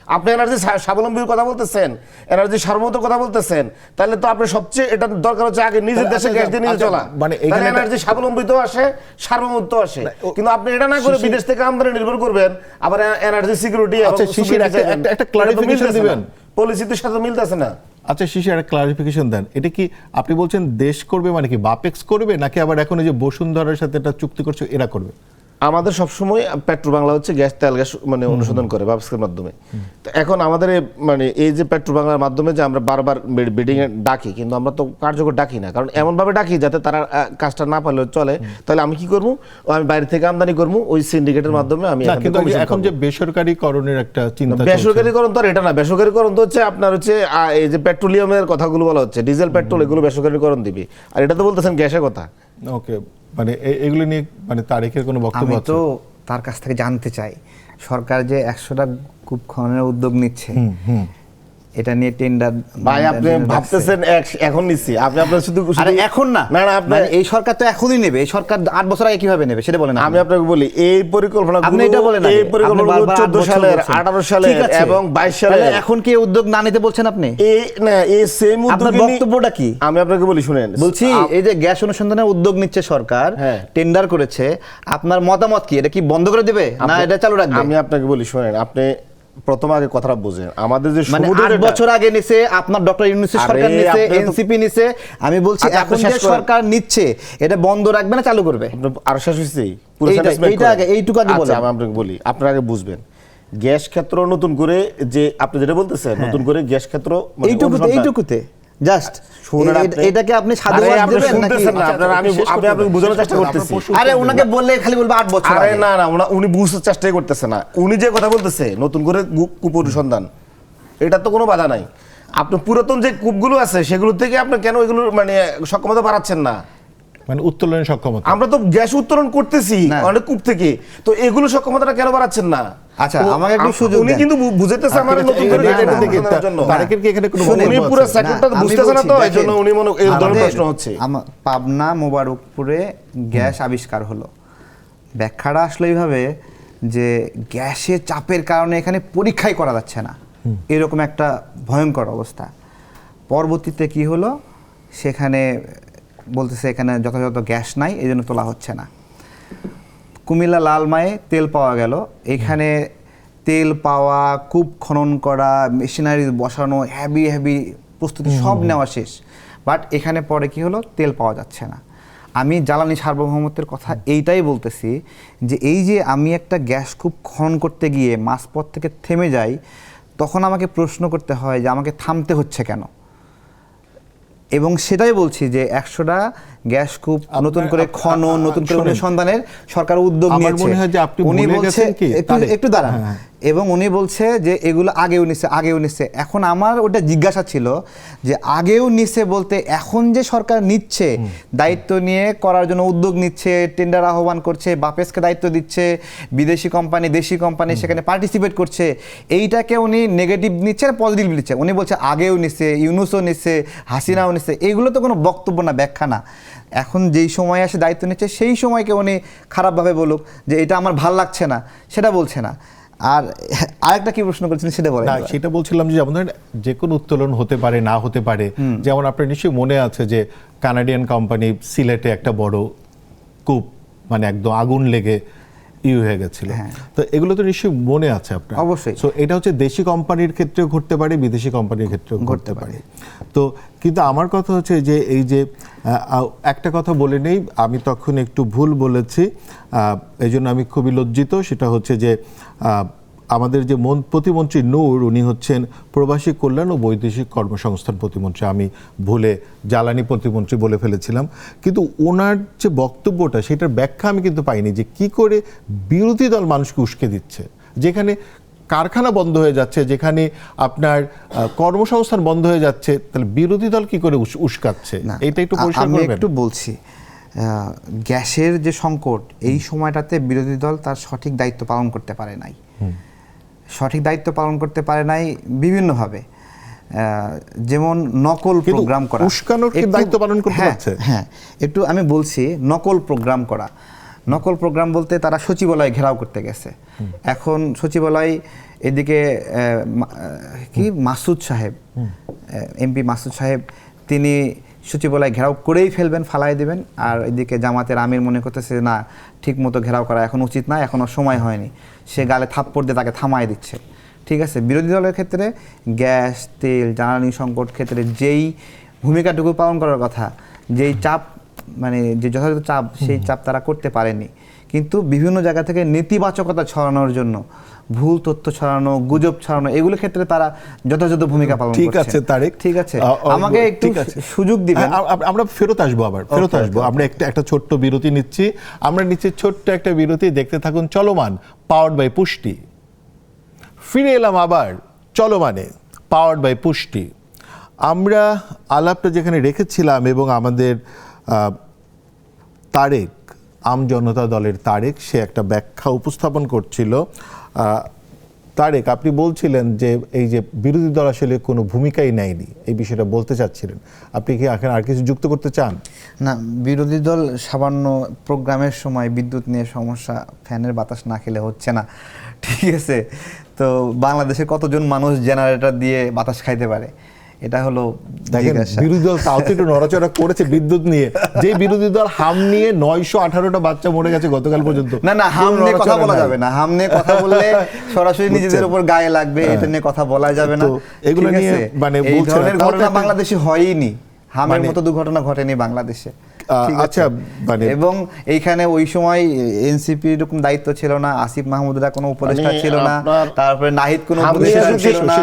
আপনি এনার্জি স্বাবলম্বীর কথা বলতেছেন, এনার্জি সার্বভৌমত্বের কথা বলতেছেন, তাহলে তো আপনি সবচেয়ে এটা দরকার হচ্ছে আগে নিজের তাহলে দেশে গ্যাস দিয়ে নিয়ে আচ্ছা, চলা, মানে মানে এখানে এনার্জি স্বাবলম্বিত আসে, সার্বভৌমত্ব আসে। কিন্তু আপনি এটা না করে বিদেশ থেকে আমদানি নির্ভর করবেন, আবার এনার্জি সিকিউরিটি আচ্ছা, শিশির, একটা clarification দিবেন? পলিসিটির সাথে মিলতেছে না। আচ্ছা শিশির, একটা ক্লারিফিকেশন দেন। এটা কি আপনি বলছেন দেশ করবে মানে কি বাপেক্স করবে, নাকি আবার এখন এই যে বসুন্ধরার সাথে একটা চুক্তি করছে এরা করবে? আমাদের সবসময় পেট্রো বাংলা হচ্ছে গ্যাস তেল গ্যাস মানে অনুসন্ধান করে বাপসের মাধ্যমে। তো এখন আমাদের মানে এই যে পেট্রো বাংলার মাধ্যমে যে আমরা বারবার বিডিং এ ডাকি, কিন্তু আমরা তো কার্যকর ডাকি না, কারণ এমন ভাবে ডাকি যাতে তারা কাজটা না পারলে চলে। তাহলে আমি কি করবো, আমি বাইরে থেকে আমদানি করবো ওই সিন্ডিকেটের মাধ্যমে। আমি না, কিন্তু এখন যে বেসরকারীকরণের একটা চিন্তা চলছে। বেসরকারীকরণ তো আর এটা না, বেসরকারীকরণ তো হচ্ছে আপনার হচ্ছে এই যে পেট্রোলিয়ামের কথাগুলো বলা হচ্ছে, ডিজেল পেট্রোল এগুলো বেসরকারীকরণ দিবে, আর এটা তো বলতেছেন গ্যাসের কথা। ওকে, মানে এগুলো নিয়ে মানে তারিখের কোনো বক্তব্য আমি আছে? তো তার কাছ থেকে জানতে চাই, সরকার যে 100টা কূপ খননের উদ্যোগ নিচ্ছে, এটা নিয়ে টেন্ডার ভাই আপনি ভাবতেছেন এখন নিচ্ছি, আপনি আপনার শুধু আরে এখন না, না না আপনি মানে এই সরকার তো এখনই নেবে, এই সরকার 8 বছর আগে কিভাবে নেবে সেটা বলেন। আমি আপনাকে বলি এই পরিকল্পনা, আপনি এটা বলেন, এই পরিকল্পনা 14 সালের 18 সালের এবং 22 সালের, এখন কি উদ্যোগ না নিতে বলছেন আপনি? এই না এই সেম আপনার উদ্যোগ বক্তব্যটা কি? আমি আপনাকে বলি শুনেন, বলছি এই যে গ্যাস অনুসন্ধানের উদ্যোগ নিচ্ছে সরকার, হ্যাঁ। টেন্ডার করেছে, আপনার মতামত কি? এটা কি বন্ধ করে দেবে না এটা চালু রাখবে? আমি আপনাকে বলি শুনেন, আপনি প্রথম আগে কথাটা বুঝেন, আমাদের যে মানে সমুদ্রের 8 বছর আগে নিছে আপনার ডক্টর ইউনূসের আরে, সরকার নিছে, আপনি তো- এনসিপি নিছে, আমি বলছি আচ্ছা, আপনি এখন শেষ যে করেন। সরকার নিচ্ছে এটা বন্ধ রাখবে না চালু করবে? আর শেষ হইছে পুরো এইটা- satisfied এইটা করেন। আগে, এইটুকু আগে আচ্ছা, বলেন। আমি আপনাকে বলি, আপনারা আগে বুঝবেন। গ্যাস ক্ষেত্র নতুন করে যে আপনি যেটা বলতেছেন, নতুন করে গ্যাস ক্ষেত্র মানে অনুসন্ধান- এইটুকুতে জাস্ট শুনেন আপনি। এটাকে আপনি আরে, সাধুবাদ আপনি দেবেন নাকি? শুনতেছেন না, আপনারা আমি শেষ করতে আপনাকে দেন, বোঝানোর শেষ চেষ্টা করতে দেন, করতেছি। আপনার প্রশ্ন আরে ওনাকে বললে খালি বলবো 8 বছর আরে আগে। না না উনি বুঝতে চেষ্টাই করতেছে না, উনি যে কথা বলতেছে নতুন করে কূপ অনুসন্ধান, এটা তো কোনো বাধা নাই। আপনি পুরাতন যে কূপগুলো আছে সেগুলো থেকে আপনি কেন এগুলো মানে সক্ষমতা বাড়াচ্ছেন না? মানে উত্তোলনের সক্ষমতা। আমরা তো গ্যাস উত্তোলন করতেছি না। অনেক কূপ থেকে, তো এগুলো সক্ষমতাটা কেন বাড়াচ্ছেন না? আচ্ছা, আমাকে একটু সুযোগ উনি দেন। কিন্তু বুঝাইতেছে আমার ঠিক আছে, নতুন করে এটা- এটা এটা এটা থেকে বোঝানোর জন্য। তারেকের কি এখানে কোনো শুনেন, উনি বক্তব্য পুরো আছে? সেক্টরটা না, আমি বুঝতেছে না বলছি, তো, এই দেখেন, জন্য উনি মনে এই ধরনের আমাদের- প্রশ্ন হচ্ছে। পাবনা মোবারকপুরে গ্যাস আবিষ্কার হলো, ব্যাখ্যাটা আসলে এইভাবে যে গ্যাসের চাপের কারণে এখানে পরীক্ষাই করা যাচ্ছে না, এরকম একটা ভয়ঙ্কর অবস্থা। পরবর্তীতে কি হলো, সেখানে বলতেছে এখানে যথাযথ গ্যাস নাই, এই জন্য তোলা হচ্ছে না। কুমিল্লা লালমায়ে তেল পাওয়া গেল, এখানে তেল পাওয়া, কূপ খনন করা, মেশিনারি বসানো, হেভি প্রস্তুতি সব নেওয়া শেষ, বাট এখানে পরে কি হলো, তেল পাওয়া যাচ্ছে না। আমি জ্বালানি সার্বভৌমত্বের কথা এইটাই বলতেছি যে এই যে আমি একটা গ্যাস কূপ খনন করতে গিয়ে মাঝপথ থেকে থেমে যাই, তখন আমাকে প্রশ্ন করতে হয় যে আমাকে থামতে হচ্ছে কেন। এবং সেটাই বলছি যে 100টা গ্যাস কূপ নতুন করে খনন, নতুন করে শোনেন, অনুসন্ধানের সরকার উদ্যোগ আমার নিয়েছে। মনে হয় যে আপনি উনি ভুলে বলছে গেছেন কি, তারেক? একটু দাঁড়ান, হ্যাঁ। এবং উনি বলছে যে এগুলো আগেও নিচ্ছে। এখন আমার ওটা জিজ্ঞাসা ছিল যে আগেও নিচ্ছে বলতে এখন যে সরকার নিচ্ছে, দায়িত্ব নিয়ে করার জন্য উদ্যোগ নিচ্ছে, টেন্ডার আহ্বান করছে, বাপেসকে দায়িত্ব দিচ্ছে, বিদেশি কোম্পানি দেশি কোম্পানি সেখানে পার্টিসিপেট করছে, এইটাকে উনি নেগেটিভ নিচ্ছে না পজিটিভ নিচ্ছে? উনি বলছে আগেও নিচ্ছে, ইউনূসও নিচ্ছে, হাসিনাও নিচ্ছে, এইগুলো তো কোনো বক্তব্য না, ব্যাখ্যা না। এখন যেই সময় আসে দায়িত্ব নিচ্ছে সেই সময়কে উনি খারাপভাবে বলুক যে এটা আমার ভাল লাগছে না, সেটা বলছে না। আর আরেকটা কি প্রশ্ন করছেন সেটা বলেন। না, সেটা বলছিলাম যে যেমন ধরেন যে কোনো উত্তোলন হতে পারে, না হতে পারে। যেমন আপনার নিশ্চয়ই মনে আছে যে কানাডিয়ান কোম্পানি সিলেটে একটা বড় কূপ মানে একদম আগুন লেগে হয়ে গেছিল, তো এগুলো তো নিশ্চয়ই মনে আছে আপনার। অবশ্যই। সো এটা হচ্ছে দেশি কোম্পানির ক্ষেত্রেও ঘটতে পারে, বিদেশি কোম্পানির ক্ষেত্রেও ঘটতে পারে। তো কিন্তু আমার কথা হচ্ছে যে এই যে একটা কথা বলে নেই, আমি তখন একটু ভুল বলেছি, এই জন্য আমি খুবই লজ্জিত। সেটা হচ্ছে যে আমাদের যে প্রতিমন্ত্রী নূর, উনি হচ্ছেন প্রবাসী কল্যাণ ও বৈদেশিক কর্মসংস্থান প্রতিমন্ত্রী, আমি ভুলে জ্বালানি প্রতিমন্ত্রী বলে ফেলেছিলাম। কিন্তু ওনার যে বক্তব্যটা, সেটার ব্যাখ্যা আমি কিন্তু পাইনি যে কি করে বিরোধী দল মানুষকে উস্কে দিচ্ছে, যেখানে কারখানা বন্ধ হয়ে যাচ্ছে, যেখানে আপনার কর্মসংস্থান বন্ধ হয়ে যাচ্ছে, তাহলে বিরোধী দল কি করে উস্কাচ্ছে, এটা একটু পরিষ্কার আমি করবেন। একটু বলছি, গ্যাসের যে সংকট, এই সময়টাতে বিরোধী দল তার সঠিক দায়িত্ব পালন করতে পারে নাই। সঠিক দায়িত্ব পালন করতে পারে নাই বিভিন্নভাবে, যেমন নকল প্রোগ্রাম করা। উস্কানোর কি দায়িত্ব পালন করতে পারছে? হ্যাঁ, একটু আমি বলছি, নকল প্রোগ্রাম করা। নকল প্রোগ্রাম বলতে তারা সচিবালয় ঘেরাও করতে গেছে। এখন সচিবালয় এদিকে কি মাসুদ সাহেব, এমপি মাসুদ সাহেব, তিনি সচিবালয় ঘেরাও করেই ফেলবেন, ফালাই দেবেন। আর এদিকে জামাতের আমির মনে করতেছে না, ঠিক মতো ঘেরাও করা এখন উচিত না, এখনও সময় হয়নি, সে গালে থাপ্পড় দিয়ে তাকে থামায় দিচ্ছে। ঠিক আছে, বিরোধী দলের ক্ষেত্রে গ্যাস, তেল, জ্বালানি সংকট ক্ষেত্রে যেই ভূমিকাটুকু পালন করার কথা, যেই চাপ, মানে যে যথাযথ চাপ, সেই চাপ তারা করতে পারেনি। কিন্তু বিভিন্ন জায়গা থেকে নেতিবাচকতা ছড়ানোর জন্য, ভুল তথ্য ছড়ানো, গুজব ছড়ানো, এগুলো ক্ষেত্রে তারা যথাযথ ভূমিকা পালন করছে। ঠিক আছে তারেক, ঠিক আছে, আমাকে একটু সুযোগ দিবেন। আমরা ফেরত আসবো, ফেরত আসবো। আমরা একটা ছোট্ট বিরতি নিচ্ছি। আমরা নিচ্ছি ছোট্ট একটা বিরতি, দেখতে থাকুন চলমান, পাওয়ার্ড বাই পুষ্টি। ফিরে এলাম আবার চলমানে, পাওয়ার্ড বাই পুষ্টি। আমরা আলাপটা যেখানে রেখেছিলাম, এবং আমাদের তারেক, আমজনতা দলের তারেক, সে একটা ব্যাখ্যা উপস্থাপন করছিল। তারেক, আপনি বলছিলেন যে এই যে বিরোধী দল আসলে কোনো ভূমিকাই নেয়নি, এই বিষয়টা বলতে চাচ্ছিলেন। আপনি কি এখন আর কিছু যুক্ত করতে চান? না, বিরোধী দল সামান্য প্রোগ্রামের সময় বিদ্যুৎ নিয়ে সমস্যা, ফ্যানের বাতাস না খেলে হচ্ছে না, ঠিক আছে? তো বাংলাদেশে কতজন মানুষ জেনারেটর দিয়ে বাতাস খাইতে পারে? এটা হলো দেখেন, বিরোধী দল তাও তো একটু নড়াচড়া করেছে বিদ্যুৎ নিয়ে। যে বিরোধী দল হাম নিয়ে 918টা বাচ্চা মরে গেছে গতকাল পর্যন্ত। না, হাম নিয়ে কথা বলা যাবে না। হাম নিয়ে কথা বললে সরাসরি নিজেদের উপর গায়ে লাগবে, এটা নিয়ে কথা বলা যাবে না। এগুলো নিয়ে মানে এই ধরনের ঘটনা বাংলাদেশে হয়ইনি, হামের মতো দুর্ঘটনা ঘটেনি বাংলাদেশে। আচ্ছা, মানে এবং এইখানে ওই সময় এনসিপি এরকম দায়িত্ব ছিল না, আসিফ মাহমুদরা কোনো উপদেষ্টা ছিল না, তারপরে নাহিদ কোনো উপদেষ্টা ছিল না,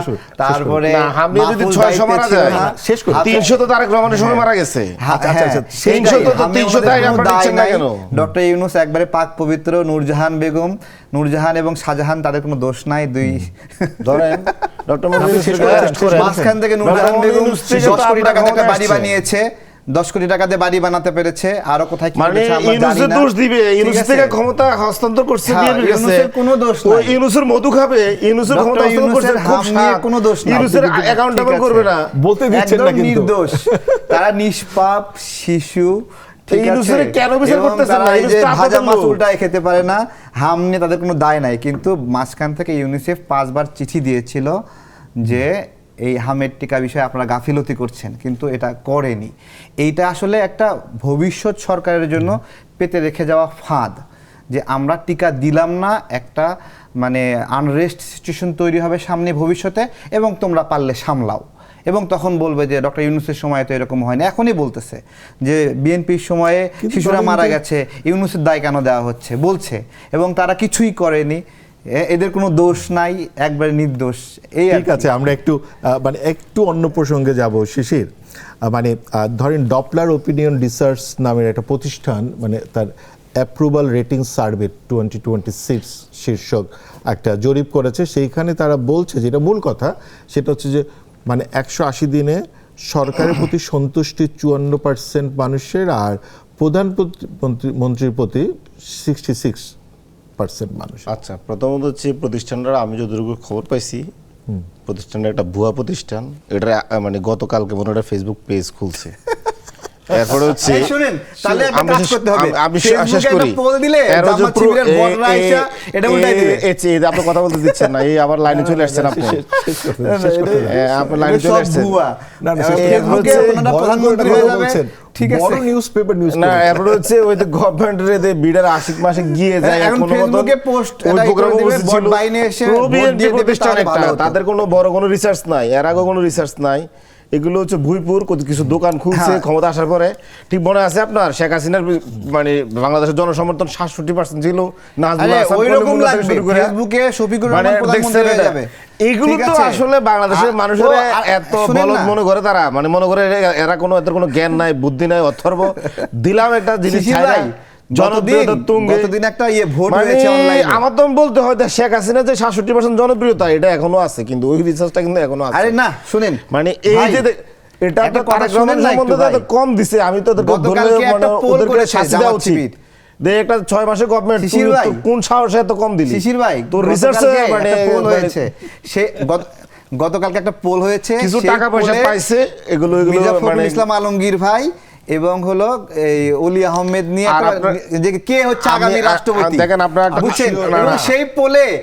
তারপরে হামনি যদি 600 মারা যায়, শেষ করে 300 তো তারেক রহমানের সময় মারা গেছে। আচ্ছা, 300 তো 300 টাই আমরা দিচ্ছেন না কেন? ডক্টর ইউনূস একবারে পাক পবিত্র, নূরজাহান বেগম, নূরজাহান এবং শাহজাহান, তাদের কোনো দোষ নাই। দুই ধরেন ডক্টর মাঝখান থেকে নূরজাহান বেগম 10 কোটি টাকা দিয়ে বাড়ি বানিয়েছে, 10 কোটি টাকা দিয়ে বাড়ি বানাতে পেরেছে, আরো কোথায় কি মানে করেছে আমরা জানি না। ইউনূসের দোষ দিবে, ইউনূস থেকে ক্ষমতা হস্তান্তর করছে বিএনপির কাছে। ইউনূসের কোনো দোষ নাই, ওই ইউনূসের মধু খাবে, ইউনূসের ক্ষমতা হস্তান্তর করছে, খুব নিয়ে কোনো দোষ নাই, ইউনূসের অ্যাকাউন্টেবল করবে না, বলতে দিচ্ছেন না কিন্তু। নির্দোষ, তারা নিষ্পাপ শিশু। ইউনূসের কেন বিচার করতেছেন না? এই যে ভাজা মাছ উল্টায় খেতে পারে না, হাম নিয়ে তাদের কোনো দায় নাই। কিন্তু মাঝখান থেকে ইউনিসেফ 5 বার চিঠি দিয়েছিল যে এই হামের টিকা বিষয়ে আপনারা গাফিলতি করছেন, কিন্তু এটা করেনি। এইটা আসলে একটা ভবিষ্যৎ সরকারের জন্য পেতে রেখে যাওয়া ফাঁদ, যে আমরা টিকা দিলাম না, একটা মানে আনরেস্ট সিচুয়েশন তৈরি হবে সামনে ভবিষ্যতে, এবং তোমরা পারলে সামলাও। এবং তখন বলবে যে ডক্টর ইউনূসের সময় তো এরকম হয়নি। এখনই বলতেছে যে বিএনপির সময়ে শিশুরা মারা গেছে, ইউনূসের দায় কেন দেওয়া হচ্ছে বলছে, এবং তারা কিছুই করেনি, এদের কোনো দোষ নাই, একবারে নির্দোষ। এই ঠিক আছে, আমরা একটু অন্য প্রসঙ্গে যাব শিশির। মানে ধরেন ডপলার ওপিনিয়ন রিসার্চ নামের একটা প্রতিষ্ঠান, মানে তার অ্যাপ্রুভাল রেটিং সার্ভে 2026 শীর্ষক একটা জরিপ করেছে। সেইখানে তারা বলছে, যেটা মূল কথা, সেটা হচ্ছে যে মানে 180 দিনে সরকারের প্রতি সন্তুষ্টি 54% মানুষের, আর প্রধানমন্ত্রীর প্রতি 66% মানুষ। আচ্ছা, প্রথমত হচ্ছে প্রতিষ্ঠানটা, আমি যতটুকু খবর পাইছি, প্রতিষ্ঠানটা একটা ভুয়া প্রতিষ্ঠান। এটা মানে গতকালকে মনে হয় ফেসবুক পেজ খুলছে। এরপরে হচ্ছে শুনেন, তাহলে একটা কাজ করতে হবে, আমি শেষ করি, পোল দিলে জামাত শিবিরের বড়রা আইসা এটা উল্টাই দিবে। আপনি কথা বলতে দিচ্ছেন না, এই আবার লাইনে চলে আসছেন আপনি, আপনি লাইনে চলে আসছেন। না, ফেসবুকে ওনারা প্রধানমন্ত্রী হয়ে যাবে, ঠিক আছে, বড় নিউজপেপার নিউজ না। এরপরে হচ্ছে ওই যে গভর্নমেন্টের বিডার আশিক মাসে গিয়ে যায়, এখন ফেসবুকে পোস্ট ওই প্রোগ্রাম ভোট বাইনে এসে ভোট দিয়ে দেবে, প্রতিষ্ঠান একটা, তাদের কোনো বড় কোনো রিসার্চ নাই, এর আগে কোনো রিসার্চ নাই। এগুলো হচ্ছে ভুইপুর কিছু দোকান খুলছে ক্ষমতা আসার পরে। ঠিক মনে আছে আপনার শেখ হাসিনার মানে বাংলাদেশের জনসমর্থন 67% ছিল, নাজমুল আরে হাসান ওইরকম কলিমুল্লাহ থেকে লাগবে, শুরু করে ফেসবুকে শফিকুর মানে রহমান প্রধানমন্ত্রী দেখছেন হয়ে এটা? যাবে। এগুলো ঠিক তো আছে? আসলে বাংলাদেশের মানুষের এত শুনেন বলদ না। মনে করে তারা, মানে মনে করে এরা এদের কোনো জ্ঞান নাই, বুদ্ধি নাই, অথর্ব। দিলাম একটা জিনিস শিশির ছাইরা, ভাই, জনপ্রিয়তার তুঙ্গে। গতদিন একটা ভোট মানে হয়েছে অনলাইনে। আমার তো বলতে হয় যে শেখ হাসিনা যে 67% জনপ্রিয়তা এটা এখনো আছে, কিন্তু ওই রিসার্চটা কিন্তু এখনো আছে। আরে না শুনেন, মানে এই ভাই, যে এটা একটা তো কথা তারেক শুনেন রহমান না একটু সম্বন্ধে ভাই। তো কম দিছে, আমি তো ওদেরকে গতকালকে ধরলে একটা মানে poll ওদেরকে করেছে শাস্তি দেওয়া জামাত উচিত। শিবির। যে একটা 6 মাসের গভর্নমেন্ট, শিশির ভাই, কোন সাহসে এত কম দিলি? শিশির ভাই, তোর রিসার্চে গতকালকে মানে একটা পোল হয়েছে, সে গতকালকে একটা পোল হয়েছে, কিছু সেই টাকা পয়সা পোলে পাইছে, এগুলো মির্জা ফখরুল মানে ইসলাম আলমগীর ভাই এবং হলো এই অলি আহমেদ নিয়ে আর একটা আপনার- যে কে হচ্ছে আগামী রাষ্ট্রপতি, দেখেন আপনার একটা বুঝছেন? না, এবং না। সেই পোলে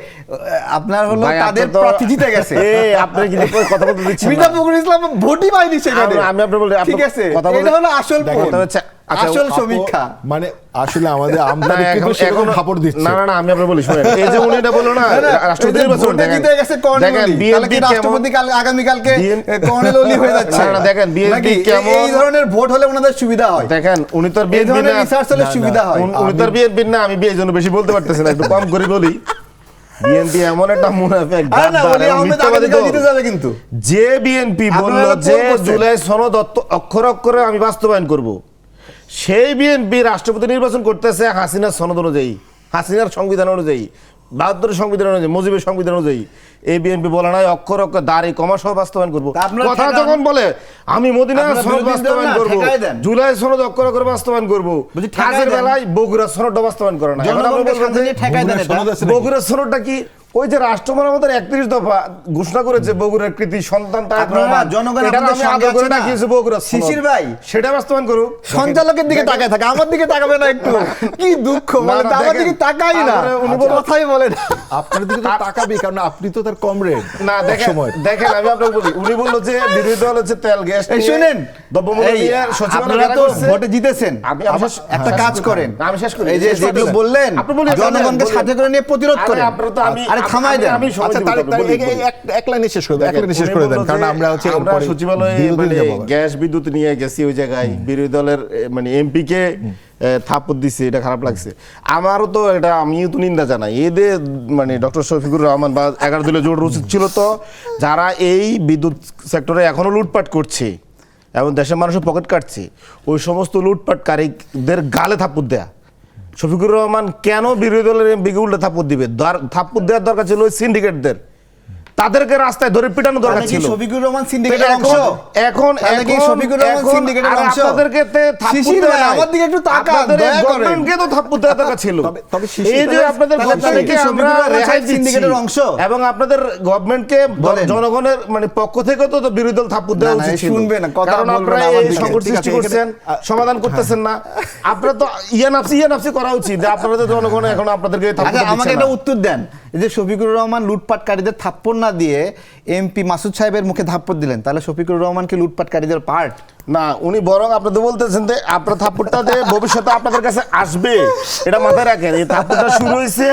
আপনার হলো ভাই, তাদের আপনার তো- প্রার্থী জিতে গেছে। আপনি কিন্তু কথা বলতে দিচ্ছেন মির্জা না। ফখরুল ইসলাম ভোটই পাইনি সেখানে। আমি আপনার বলি, ঠিক আছে, কথা বলতে- এটা হলো আসল দেখেন, পোল, কথা হচ্ছে, আচ্ছা, আসল আপু, সমীক্ষা। মানে আসলে আমাদের না, আমদানি কিন্তু এখন- সেরকম এখনো- খাপড় দিচ্ছে। না, আমি আপনার বলি, শুনেন, এই যে উনি এটা বললো না, না, না, রাষ্ট্রপতি এই যে নির্বাচন, ভোটে দেখেন, জিতে গেছে কর্নেল দেখেন, অলি, তাহলে কি BNP রাষ্ট্রপতি আগামীকালকে BNP কর্নেল অলি হয়ে যাচ্ছে? না, না, দেখেন, BNP নাকি? কেমন- এই ধরনের ভোট হলে ওনাদের সুবিধা হয়, দেখেন, উনি তো আর এই বিএনপি ধরনের না, রিসার্চ হলে সুবিধা হয়। উনি তো আর বিএনপি না, আমি এই জন্য বেশি বলতে পারতেছি না, একটু কম করে বলি। বিএনপি এমন একটা মুনাফিক, আরে না, গাদ্দার অলি এবং আহমেদ মিথ্যাবাদী আগামীকাল দল। জিতে যাবে কিন্তু। যে বিএনপি বলল আপনারা যে পোল করছেন। জুলাই সনদ অক্ষরে অক্ষরে আমি বাস্তবায়ন করব, সেই বিএনপি রাষ্ট্রপতি নির্বাচন করতেছে হাসিনার সনদ অনুযায়ী, হাসিনার সংবিধান অনুযায়ী, 72 সংবিধান অনুযায়ী, মুজিবের সংবিধান অনুযায়ী। এই বিএনপি বলে নাই অক্ষর অক্ষর দাঁড়ি কমা সহ বাস্তবায়ন করবো। তা আপনারা কথা ঠেকান। যখন বলে আমি মদিনার আপনারা সনদ বিরোধী দল বাস্তবায়ন না, করবো, ঠেকাই দেন। জুলাই সনদ অক্ষর অক্ষরে বাস্তবায়ন করবো, বলছি ঠেকাই কাজের দেন। বেলায় বগুড়ার সনদটা বাস্তবায়ন করে না। এখন আমরা জনগণকে বলবো সাথে যে নিয়ে ঠেকাই দেন বগুড়ার এটা। সনদ আছে নাকি? বগুড়ার সনদটা কি? ওই যে রাষ্ট্র মেরামতের 31 দফা ঘোষণা করেছে, বগুড়ার কৃতি সন্তান তারেক আপনারা রহমান, জনগণ এটার আপনাদের আমি সঙ্গে আদর করে আছে না? ডাকিয়েছি বগুড়ার সনদ। শিশির ভাই, সেটা বাস্তবায়ন করুক। সঞ্চালকের দিকে তাকায় থাকে, আমার দিকে তাকাবে না একটু? কি দুঃখ, না, বলেন তো, না, আমার দেখেন, দিকে তাকাই না, তারপরে উনি বলল- কথাই বলে না। আপনার দিকে তো তাকাবি, কারণ আপনি তো তার কমরেড। না, দেখেন, সময় দেখেন, আমি আপনাকে বলি, উনি বললো যে বিরোধী দল হচ্ছে তেল গ্যাস এই নিয়ে, শুনেন, দ্রব্যমূল্য এই নিয়ে সচিবালয় আপনারা ঘেরা তো করছে। ভোটে জিতেছেন, আমি একটা শেষ কাজ করি। করেন, আমি শেষ করি, এই যে শেষ করতে যেগুলো দেন। বললেন, আপনি বলি, জনগণকে বলেন। সাথে করে নিয়ে প্রতিরোধ আরে করেন। আপনারা তো আরে থামাই দেন। আমি সময় আচ্ছা, দিব, তারেক, বলি, বলি। এক লাইনে শেষ করে দেন, এক লাইনে শেষ করে দেন, কারণ আমরা হচ্ছে আমরা এরপরে সচিবালয়ে বিরোধী মানে যাবো আবার। গ্যাস বিদ্যুৎ নিয়ে গেছি ওই জায়গায়, বিরোধী দলের মানে এমপি কে থাপ্পড় দিচ্ছে, এটা খারাপ লাগছে আমারও। তো এটা আমিও তো নিন্দা জানাই। এদের মানে ডক্টর শফিকুর রহমান বা 11 দলীয় জোট উচিত ছিল তো, যারা এই বিদ্যুৎ সেক্টরে এখনো লুটপাট করছে এবং দেশের মানুষের পকেট কাটছে, ওই সমস্ত লুটপাটকারীদের গালে থাপ্পড় দেয়া। শফিকুর রহমান কেন বিরোধী দলের এমপিকে উল্টে থাপ্পড় দিবে? থাপ্পড় দেওয়ার দরকার ছিল ওই সিন্ডিকেটদের, তাদেরকে রাস্তায় ধরে পিটানো দরকার তাহলে কি ছিল। শফিকুর রহমান সিন্ডিকেটের অংশ? এখন তাহলে কি শফিকুর রহমান সিন্ডিকেটের অংশ? আপনাদেরকে শিশির ভাই, আমার দিকে একটু তাকান, দয়া করেন। গভর্নমেন্টকে তো থাপ্পড় দেওয়ার দরকার ছিল। তবে শিশির, এই যে আপনাদের তাহলে গভর্নমেন্টকে কি আমরা শফিকুর রহমান রেহাই দিচ্ছি সিন্ডিকেটের অংশ? এবং আপনাদের গভর্নমেন্টকে বলেন। জনগণের মানে পক্ষ থেকে তো বিরোধী দল থাপ্পড় দেওয়া না, না, উচিত ছিল। শুনবে না, কথা কারণ বলবে আপনারা না আমার এই দিকে। সংকট ঠিক আছে, সৃষ্টি করছেন, সমাধান করতেছেন না। আপনারা তো ইয়ানাফসি করা উচিত যে আপনাদের জনগণ এখন আপনাদেরকে থাপ্পড় আচ্ছা, আমাকে দিচ্ছে একটা না। উত্তর দেন। এই যে শফিকুর রহমান লুটপাটকারীদের থাপ্পড় না দিয়ে এমপি মাসুদ সাহেবের মুখে থাপ্পড় দিলেন, তাহলে শফিকুর রহমান কি লুটপাটকারীদের পার্ট? না, উনি বরং আপনাদের বলতেছেন যে আপনার থাপ্পড়টা যে ভবিষ্যতে আপনাদের কাছে আসবে, এটা মাথায় রাখেন। এই থাপ্পড়টা শুরু হয়েছে,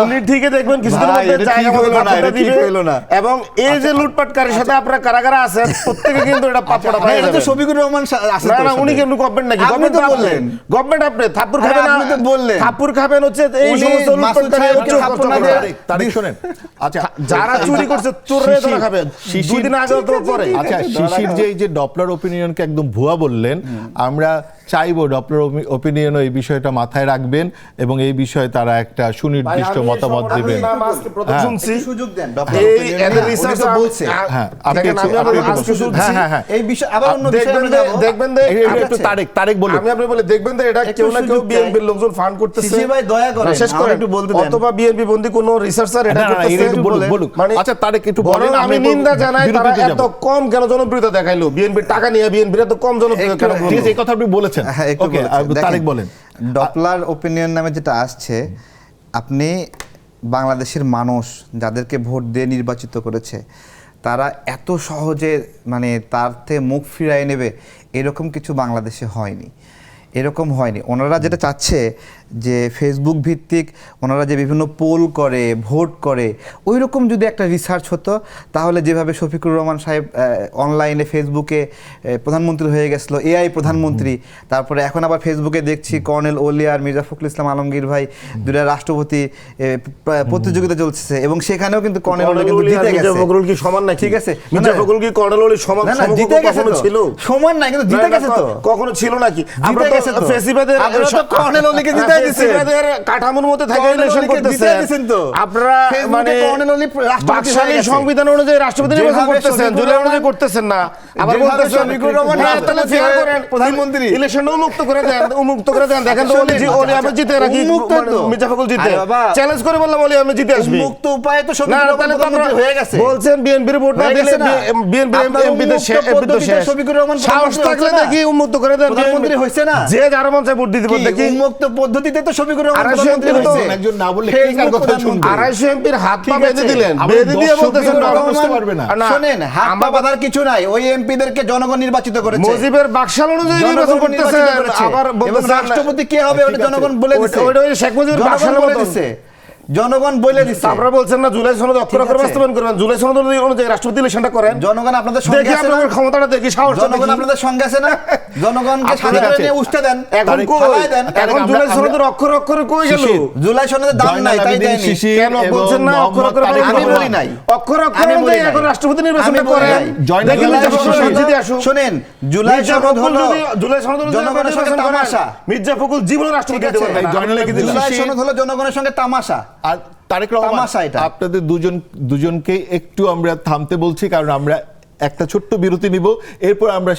উনি ঠিকই দেখবেন কিছুদিন ভাই, মধ্যে এটা জায়গা ঠিক মতো হইলো না, থাপ্পড়টা এটা ঠিক দিবে। হইলো না। এবং এই যে লুটপাটকারীর সাথে আপনারা কারাগারে আছেন, প্রত্যেকে কিন্তু এটা পাপড়টা না, পাই এটা তো শফিকুর রহমান আছে না তো না, সাথে। উনি কেন গভর্নমেন্ট নাকি? আপনি গভর্নমেন্ট তো তো বললেন। গভর্নমেন্ট আপনি থাপ্পড় আরে খাবেন না, আপনি তো বললেন। থাপ্পড় খাবেন হচ্ছে এই উনি সমস্ত মাসুদ লুটপাটকারী সাহেবকে চোর থাপ্পড় না কষ্ট দিয়ে- করে। তারেক শোনেন, আচ্ছা যারা চুরি করছে চোররে ধরা খাবে, দুই দিন আগে তো পরে। আচ্ছা, শিশির যে এই যে ডপলার ওপিনিয়নকে একদম ভুয়া বললেন, আমরা চাইবো ডপলার ওপিনিয়নও এই বিষয়টা মাথায় রাখবেন এবং এই বিষয়ে তারা একটা সুনির্দিষ্ট মতামত দিবেন। শুনছি সুযোগ দেন। এই এদের রিসার্চ বলছে। হ্যাঁ, আপনি দেখেন, আমি আপনি একটু আজকে বলুন। শুনছি। হ্যাঁ, হ্যাঁ, হ্যাঁ। এই বিষয় আবার অন্য বিষয়ে দেখবেন আমরা যে যাবো। দেখবেন যে একটু তারেক বলুন। আমি আপনি বলে দেখবেন যে এটা একটু কেউ না কেউ সুযোগ চাই। বিএনপির লোকজন ফান্ড করতেছে। শিশির ভাই, দয়া করেন, শেষ আমাকে করেন একটু বলতে দেন। অথবা বিএনপি বন্ধী কোনো রিসার্চার এটা না, না, করতেছে। একটু বলুক। মানে আচ্ছা, তারেক একটু বরং বলেন, আমি আমরা নিন্দা জানাই তারা বিরতিতে এত যাবো। কম কেন জনপ্রিয়তা দেখাইলো। বিএনপির টাকা নিয়ে বিএনপির এত কম জনপ্রিয়তা কেন ঠিক আছে, এই কথা আপনি বলেছেন। হ্যাঁ, একটু ওকে, বলেছেন। দেখেন, তারেক বলেন। ডপলার ওপিনিয়ন নামে যেটা আসছে, আপনি বাংলাদেশের মানুষ যাদেরকে ভোট দিয়ে নির্বাচিত করেছে, তারা এত সহজে মানে তার থেকে মুখ ফিরায় নেবে এরকম কিছু বাংলাদেশে হয়নি। এরকম হয়নি। ওনারা যেটা চাচ্ছে যে ফেসবুক ভিত্তিক ওনারা যে বিভিন্ন পোল করে, ভোট করে, ওই রকম যদি একটা রিসার্চ হতো, তাহলে যেভাবে শফিকুর রহমান সাহেব অনলাইনে ফেসবুকে প্রধানমন্ত্রী হয়ে গেছিল, এআই প্রধানমন্ত্রী, তারপরে এখন আবার ফেসবুকে দেখছি কর্নেল ওলিয়া আর মির্জা ফখরুল ইসলাম আলমগীর ভাই দুটা রাষ্ট্রপতি প্রতিযোগিতা চলছে, এবং সেখানেও কিন্তু কর্নেল ওলি কিন্তু জিতে গেছে। ফখরুল কি সমান নাকি? ঠিক আছে, মির্জা ফখরুল কি কর্নেল ওলি সমান? না, না, জিতে গেছে তো। ছিল সমান না, কিন্তু জিতে গেছে তো। কখনো ছিল নাকি? আমরা জিতে তো গেছে তো। ফেসিবাদের আপনারা তো কর্নেল ওলিকে জিতে দিয়েছেন। ফেসিবাদের কাঠামোর মধ্যে থেকে কর্নেল ইলেকশন ওলিকে জিতে করতেছেন দিয়েছেন তো। আপনারা, ফেসবুকে মানে কর্নেল ওলি রাষ্ট্রপতি হয়ে বাকশালী গেছে। সংবিধান অনুযায়ী রাষ্ট্রপতি নির্বাচন যেভাবে করতেছেন, শফিকুর জুলাই অনুযায়ী রহমান- করতেছেন না। আবার যেভাবে বলতেছেন শফিকুর রহমান রাষ্ট্রপতি ফেয়ার হয়ে করেন, প্রধানমন্ত্রী। ইলেকশন উন্মুক্ত করে দেন, উন্মুক্ত করে দেন। দেখেন তো শোনেন, ওলি আমি জিতে নাকি উন্মুক্ত তো। মির্জা ফখরুল জিতে? আরে বাবা, চ্যালেঞ্জ করে বললাম ওলি আমি জিতে আসবে। উন্মুক্ত উপায়ে তো না, শফিকুর না, রহমান তাহলে তো প্রধানমন্ত্রী আপনারা হয়ে গেছে। বলছেন বিএনপির ভোট না হয়ে দিলে গেছে না? বিএনপি আপনারা এমপিদের উন্মুক্ত এমপি তো পদ্ধতিতে শেষ। শফিকুর রহমান সাহস প্রধানমন্ত্রী থাকলে হচ্ছে না? দেখি উন্মুক্ত করে দেন। প্রধানমন্ত্রী হয়েছে না? যে যার মন চায় ভোট দিতে পারে, কি দেখি উন্মুক্ত পদ্ধতিতে তো শফিকুর রহমান 250 প্রধানমন্ত্রী এমপি তো হয়েছে। একজন না বললে কে ফেসবুক কার কথা প্রধানমন্ত্রী। শুনবে? 250 এমপির হাত পা ঠিক বেঁধে আছে। দিলেন, আবার বেঁধে দিয়ে 10 বলতেছেন শফিকুর না, রহমান বুঝতে পারবে না। না, শোনেন, হাত পা আমরা বাঁধার কিছু নাই। ওই এমপিদেরকে জনগণ নির্বাচিত করেছে। মুজিবের বাকশাল অনুযায়ী নির্বাচন জনগণ করতেছেন। নির্বাচিত করেছে। আবার এবং বলতেছেন রাষ্ট্রপতি কে হবে ওটা জনগণ বলে দিছে। ওইটা ওই শেখ মুজিবের জনগণ বাকশালের বলে মতন। দিছে। জনগণ বলে দিচ্ছে। আপনারা বলছেন না জুলাই সনদ অক্ষর অক্ষর ঠিক আছে। বাস্তবায়ন করবেন, জুলাই সনদ অনুযায়ী রাষ্ট্রপতি ইলেকশনটা করেন। জনগণ আপনাদের সঙ্গে দেখি আছে না? আপনাদের ক্ষমতাটা দেখি, সাহসটা জনগণ দেখি। আপনাদের সঙ্গে আছে না? জনগণকে আপনাদের সাথে করে আছে। নিয়ে উঠতে দেন। এখন তারিখ কই? ফালায় দেন। এখন আমরা- জুলাই আমরা- সনদের অক্ষর অক্ষরে কই গেল? শিশির, জুলাই সনদের দাম নাই, তাই জয়নাল আবেদিন দেয়নি। শিশির কেন এবং বলছেন না অক্ষর মোহাম্মদ অক্ষরে তারেক বলেন? আমি রহমান। বলি নাই। অক্ষর অক্ষর আমি বলি অনুযায়ী নাই। এখন রাষ্ট্রপতি আমি নির্বাচনটা বলি করেন। নাই। জয়নাল দেখি আবেদিন মির্জা শিশির ফখরুল সনদ- জিতে আসুক। শোনেন, জুলাই মির্জা সনদ ফখরুল হলো যদি জুলাই সনদ অনুযায়ী জনগণের সঙ্গে নির্বাচন করেন, তামাশা। মির্জা ফখরুল জীবনে রাষ্ট্রপতি ঠিক হতে আছে, পারবেন না। জয়নাল আবেদিন জুলাই শিশির- সনদ হলো জনগণের সঙ্গে তামাশা। আর তারেক রহমান, তামাশা এটা। আপনাদের দুজনকে একটু আমরা থামতে বলছি, কারণ আমরা একটা ছোট্ট বিরতি নিব, এরপর আমরা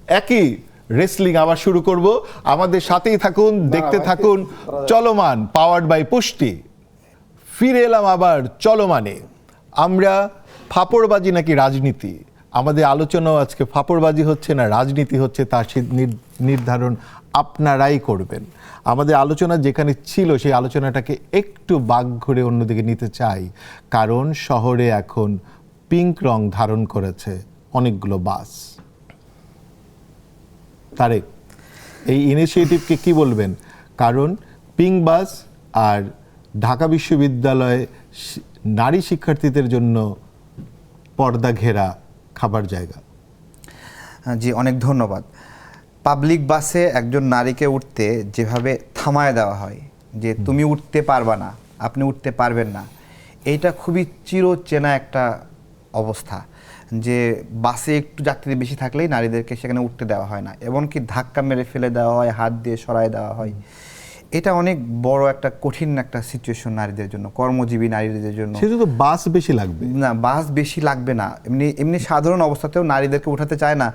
একই রেসলিং আবার শুরু করব। আমাদের সাথেই থাকুন, দেখতে থাকুন চলমান, পাওয়ার্ড বাই পুষ্টি। ফিরে এলাম আবার চলমানে। আমরা ফাপড়বাজি নাকি রাজনীতি, আমাদের আলোচনাও আজকে ফাপড়বাজি হচ্ছে না রাজনীতি হচ্ছে, তার নির্ধারণ আপনারাই করবেন। আমাদের আলোচনা যেখানে ছিল সেই আলোচনাটাকে একটু বাগ ঘুরে অন্যদিকে নিতে চাই, কারণ শহরে এখন পিঙ্ক রং ধারণ করেছে অনেকগুলো বাস। তারেক, এই ইনিশিয়েটিভকে কি বলবেন? কারণ পিঙ্ক বাস আর ঢাকা বিশ্ববিদ্যালয়ে নারী শিক্ষার্থীদের জন্য পর্দা ঘেরা খাবার জায়গা। জি, অনেক ধন্যবাদ। পাবলিক বাসে একজন নারীকে উঠতে যেভাবে থামায় দেওয়া হয় যে তুমি উঠতে পারবা না, আপনি উঠতে পারবেন না, এইটা খুবই চিরচেনা একটা অবস্থা, যে বাসে একটু যাত্রী বেশি থাকলেই নারীদেরকে সেখানে উঠতে দেওয়া হয় না, এমনকি ধাক্কা মেরে ফেলে দেওয়া হয়, হাত দিয়ে সরায় দেওয়া হয়। এটা অনেক বড় একটা কঠিন একটা সিচুয়েশন নারীদের জন্য, কর্মজীবী নারীদের জন্য। সেটা তো বাস বেশি লাগবে না, বাস বেশি লাগবে না, এমনি সাধারণ অবস্থাতেও নারীদেরকে উঠাতে চায় না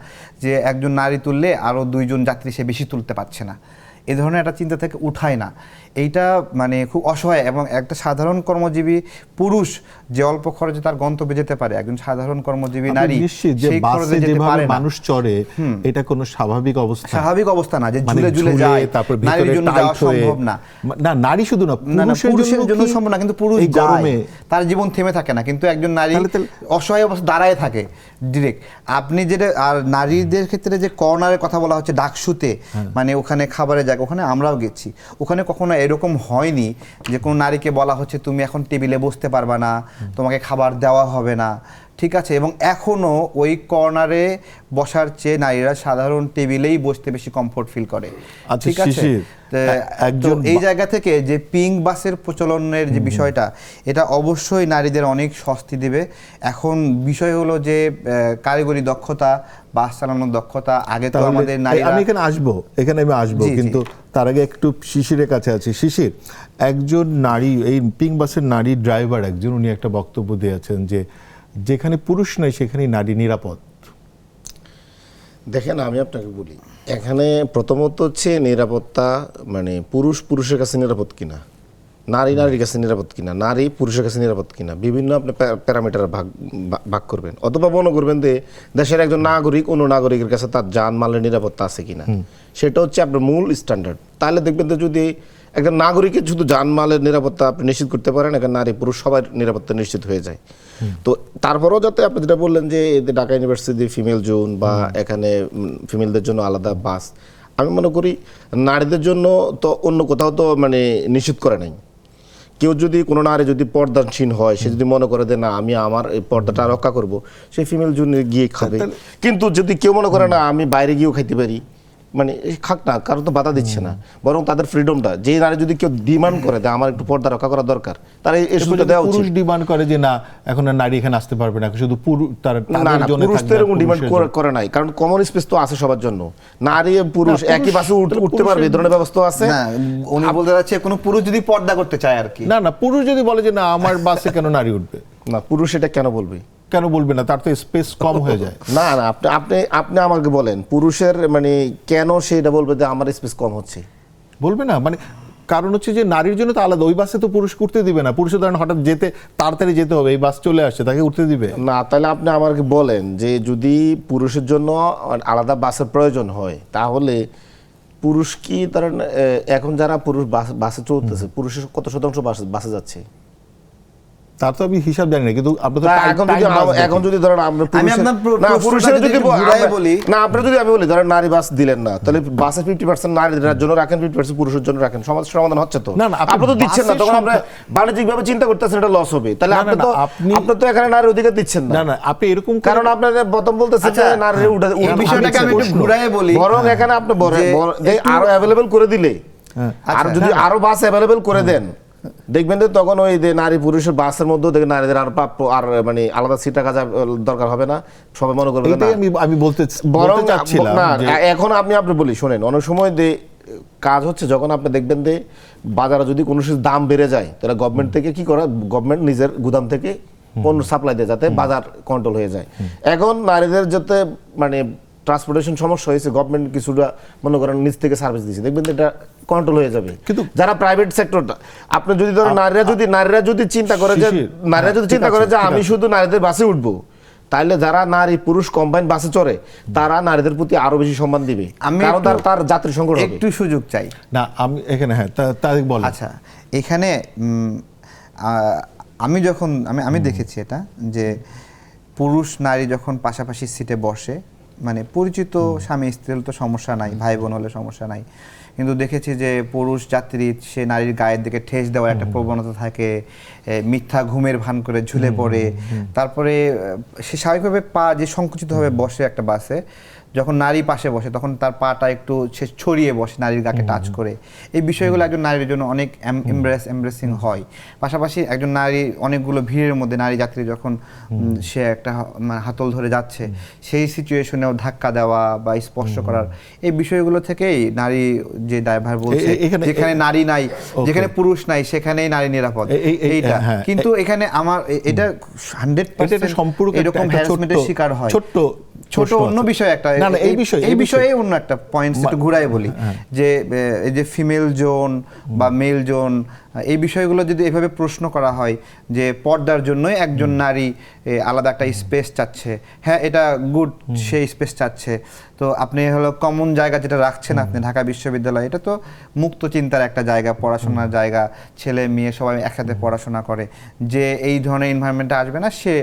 যে একজন নারী তুললে আরও 2 জন যাত্রী সে বেশি তুলতে পারছে না, এই ধরনের একটা চিন্তা থেকে উঠায় না। এইটা মানে খুব অসহায়, এবং একটা সাধারণ কর্মজীবী পুরুষ যে অল্প খরচে তার গন্তব্যে যেতে পারে, একজন সাধারণ কর্মজীবী নারী নিশ্চিত যে সেই খরচে বাসে যেতে যেভাবে পারে না। মানুষ চড়ে এটা কোনো স্বাভাবিক অবস্থা, স্বাভাবিক অবস্থা না যে মানে ঝুলে ঝুলে ঝুলে, যায়, তারপর নারীর ভিতরে জন্য টাইট যাওয়া হয়ে। সম্ভব না। না, নারী শুধু না, না, না, পুরুষের জন্য কি সম্ভব না, কিন্তু পুরুষ এই যায়, গরমে তার জীবন থেমে থাকে না, কিন্তু একজন নারী তাহলে- অসহায় অবস্থা দাঁড়ায় থাকে ডিরেক্ট। আপনি যেটা, আর নারীদের ক্ষেত্রে যে কর্নারের কথা বলা হচ্ছে ডাকসুতে, মানে ওখানে খাবারের জায়গা, ওখানে আমরাও গেছি, ওখানে কখনো এরকম হয়নি যে কোনো নারীকে বলা হচ্ছে তুমি এখন টেবিলে বসতে পারবা না, তোমাকে খাবার দেওয়া হবে না, ঠিক আছে। এবং এখনও ওই কর্নারে বসার চেয়ে নারীরা সাধারণ টেবিলেই বসতে বেশি কমফোর্ট ফিল করে, আচ্ছা, ঠিক আছে। শিশির, তো একজন এই জায়গা থেকে যে পিঙ্ক বাসের প্রচলনের যে বিষয়টা, এটা অবশ্যই নারীদের অনেক স্বস্তি দেবে। এখন বিষয় হলো যে কারিগরি দক্ষতা, বাস চালানোর দক্ষতা, আগে তো তাহলে আমাদের নারীরা, আমি এখানে আমি আসবো, জি, জি। কিন্তু তার আগে একটু শিশিরের কাছে আছি। শিশির, একজন নারী, এই পিঙ্ক বাসের নারী ড্রাইভার একজন, উনি একটা বক্তব্য দিয়েছেন যে যেখানে পুরুষ নাই সেখানেই নারী নিরাপদ। দেখেন, আমি আপনাকে বলি, এখানে প্রথমত হচ্ছে নিরাপত্তা, মানে পুরুষ পুরুষের কাছে নিরাপদ কিনা, নারী নারীর কাছে নিরাপদ কিনা, নারী পুরুষের কাছে নিরাপদ কিনা, বিভিন্ন আপনি প্যারামিটার ভাগ করবেন, অথবা মনে করবেন যে দেশের একজন নাগরিক অন্য নাগরিকের কাছে তার জানমালের নিরাপত্তা আছে কিনা, সেটা হচ্ছে আপনার মূল স্ট্যান্ডার্ড। তাহলে দেখবেন যে যদি একজন নাগরিকের শুধু জানমালের নিরাপত্তা আপনি নিশ্চিত করতে পারেন, এখানে নারী পুরুষ সবার নিরাপত্তা নিশ্চিত হয়ে যায়। তো তারপরেও যাতে আপনি যেটা বললেন যে ঢাকা ইউনিভার্সিটি ফিমেল জোন বা এখানে ফিমেলদের জন্য আলাদা বাস, আমি মনে করি নারীদের জন্য তো অন্য কোথাও তো মানে নিষেধ করে নাই। কেউ যদি কোনো নারী যদি পর্দাশীন হয়, সে যদি মনে করে যে না আমি আমার এই পর্দাটা রক্ষা করব, সেই ফিমেল জন্য গিয়ে খাবে। কিন্তু যদি কেউ মনে করে না আমি বাইরে গিয়েও খাইতে পারি, মানে খাক না, কারো তো বাধা দিচ্ছে না, বরং তাদের ফ্রিডমটা, যে নারী যদি কেউ ডিমান্ড করে যে আমার একটু পর্দা রক্ষা করা দরকার, তার এই সুযোগটা দেওয়া উচিত। পুরুষ ডিমান্ড করে যে না এখন আর নারী এখানে আসতে পারবে না, শুধু পুরুষ তার না না, পুরুষ তো এরকম ডিমান্ড করে নাই, কারণ কমন স্পেস তো আছে সবার জন্য। নারী পুরুষ একই বাসে উঠতে পারবে, এই ধরনের ব্যবস্থা আছে। না, উনি বলতে চাচ্ছে কোনো পুরুষ যদি পর্দা করতে চায় আর কি। না না, পুরুষ যদি বলে যে না আমার বাসে কেন নারী উঠবে, না, পুরুষ এটা কেন বলবে? কেন বলবে না? তার তো স্পেস কম হয়ে যায়। না না, আপনি আপনি আপনি আমাকে বলেন পুরুষের মানে কেন সেটা বলবে যে আমার স্পেস কম হচ্ছে? বলবে না, মানে কারণ হচ্ছে যে নারীর জন্য তো আলাদা, ওই বাসে তো পুরুষ উঠতে দিবে না। পুরুষের ধরেন হঠাৎ যেতে তাড়াতাড়ি যেতে হবে, এই বাস চলে আসছে, তাকে উঠতে দিবে না। তাহলে আপনি আমাকে বলেন যে যদি পুরুষের জন্য আলাদা বাসের প্রয়োজন হয়, তাহলে পুরুষ কি তারা এখন যারা পুরুষ বাসে চলতেছে, পুরুষের কত শতাংশ বাসে যাচ্ছে? তার তো আমি হিসাব জানি না, কিন্তু আমরা তো এখন যদি ধরেন আমরা পুরুষের যদি না, আপনারা যদি আমি বলি ধরেন নারী বাস দিলেন না, তাহলে বাসে 50% নারীদের জন্য রাখেন, 50% পুরুষের জন্য রাখেন, সমাধান হচ্ছে তো? না না, আপনি তো দিচ্ছেন না, তখন আমরা বাণিজ্যিক ভাবে চিন্তা করতেছেন এটা লস হবে, তাহলে আপনি তো এখানে নারীর অধিকার দিচ্ছেন না। না না, আপনি এরকম, কারণ আপনাদের প্রথম বলতেছেন যে নারীর এই বিষয়টাকে আমি একটু ঘুরায়ে বলি, বরং এখানে আপনি আরো অ্যাভেলেবল করে দিলে, আর যদি আরো বাস অ্যাভেলেবল করে দেন, দেখবেন যে তখন ওই যে নারী পুরুষের বাসের মধ্যে দেখে নারীদের আর প্রাপ্য আর মানে আলাদা সিট রাখা দরকার হবে না, সবাই মনে করবে না। আমি বলতে চাচ্ছিলাম না, এখন আপনি বলি শোনেন, অনেক সময় কাজ হচ্ছে যখন আপনি দেখবেন যে বাজারে যদি কোনো কিছু দাম বেড়ে যায়, তাহলে গভর্নমেন্ট থেকে কি করে, গভর্নমেন্ট নিজের গুদাম থেকে পণ্য সাপ্লাই দেয় যাতে বাজার কন্ট্রোল হয়ে যায়। এখন নারীদের যাতে মানে ট্রান্সপোর্টেশন সমস্যা হয়েছে, গভর্নমেন্ট কিছুটা মনে করেন নিজ থেকে সার্ভিস দিচ্ছে, দেখবেন এটা কন্ট্রোল হয়ে যাবে। কিন্তু যারা প্রাইভেট সেক্টরটা, আপনি যদি ধরেন নারীরা যদি চিন্তা করে যে আমি শুধু নারীদের বাসে উঠবো, তাহলে যারা নারী পুরুষ কম্বাইন বাসে চড়ে তারা নারীদের প্রতি আরো বেশি সম্মান দিবে, কারণ তার যাত্রী সংকট হবে। একটু সুযোগ চাই না আমি এখানে, হ্যাঁ তাই বল। আচ্ছা, এখানে আমি যখন আমি দেখেছি এটা যে পুরুষ নারী যখন পাশাপাশি সিটে বসে, মানে পরিচিত স্বামী স্ত্রী হলে তো সমস্যা নাই, ভাই বোন হলে সমস্যা নাই, কিন্তু দেখেছি যে পুরুষ যাত্রী সে নারীর গায়ের দিকে ঠেস দেওয়ার একটা প্রবণতা থাকে, মিথ্যা ঘুমের ভান করে ঝুলে পড়ে, তারপরে সে স্বাভাবিকভাবে পা যে সংকুচিতভাবে বসে একটা বাসে, যখন নারী পাশে বসে তখন তার পাটা একটু সে ছড়িয়ে বসে নারীর গাকে টাচ করে। এই বিষয়গুলো একজন নারীর জন্য অনেক এমব্রেসিং হয়। পাশাপাশি একজন নারী অনেকগুলো ভিড়ের মধ্যে নারী যাত্রী যখন সে একটা হাতল ধরে যাচ্ছে, সেই সিচুয়েশনেও ধাক্কা দেওয়া বা স্পর্শ করার, এই বিষয়গুলো থেকেই নারী যে ড্রাইভার বলছে যেখানে নারী নাই, যেখানে পুরুষ নাই সেখানেই নারী নিরাপদ, এইটা কিন্তু এখানে আমার এটা 100% সম্পূর্ণ এরকম হ্যারাসমেন্টের শিকার হয়। ছোট অন্য বিষয় একটা, এই বিষয়ে অন্য একটা পয়েন্ট একটু ঘুরাই বলি যে এই যে ফিমেল জোন বা মেল জোন, এই বিষয়গুলো যদি এভাবে প্রশ্ন করা হয় যে পর্দার জন্যই একজন নারী আলাদা একটা স্পেস চাচ্ছে, হ্যাঁ এটা গুড, সেই স্পেস চাচ্ছে, তো আপনি হলো কমন জায়গা যেটা রাখছেন আপনি ঢাকা বিশ্ববিদ্যালয়, এটা তো মুক্ত চিন্তার একটা জায়গা, পড়াশোনার জায়গা, ছেলে মেয়ে সবাই একসাথে পড়াশোনা করে, যে এই ধরনের এনভায়রনমেন্টে আসবে না সে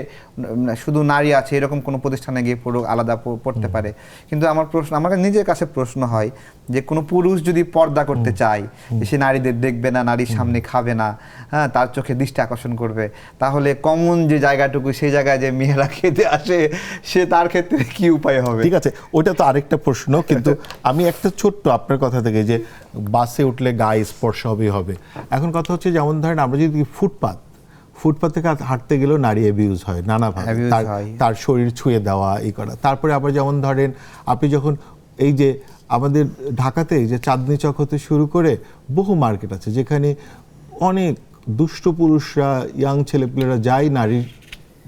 শুধু নারী আছে এরকম কোনো প্রতিষ্ঠানে গিয়ে পড়ুক, আলাদা পড়তে পারে। কিন্তু আমার নিজের কাছে প্রশ্ন হয় যে কোনো পুরুষ যদি পর্দা করতে চায়, সে নারীদের দেখবে না, নারীর সামনে খাবে না, হ্যাঁ তার চোখে দৃষ্টি আকর্ষণ করবে, তাহলে কমন যে জায়গাটুকু সেই জায়গায় যে মেয়েরা খেতে আসে, সে তার ক্ষেত্রে কি উপায় হবে? ঠিক আছে, ওইটা তো আরেকটা প্রশ্ন, কিন্তু আমি একটা ছোট্ট আপনার কথা থেকে যে বাসে উঠলে গায়ে স্পর্শ হবে, এখন কথা হচ্ছে যেমন ধরেন আমরা যদি ফুটপাত থেকে হাঁটতে গেলেও নারী অ্যাবিউজ হয় নানাভাবে, তার শরীর ছুঁয়ে দেওয়া এই করা। তারপরে আবার যেমন ধরেন আপনি যখন এই যে আমাদের ঢাকাতে যে চাঁদনি চক হতে শুরু করে বহু মার্কেট আছে যেখানে অনেক দুষ্ট পুরুষরা, ইয়াং ছেলেপেলেরা যায় নারীর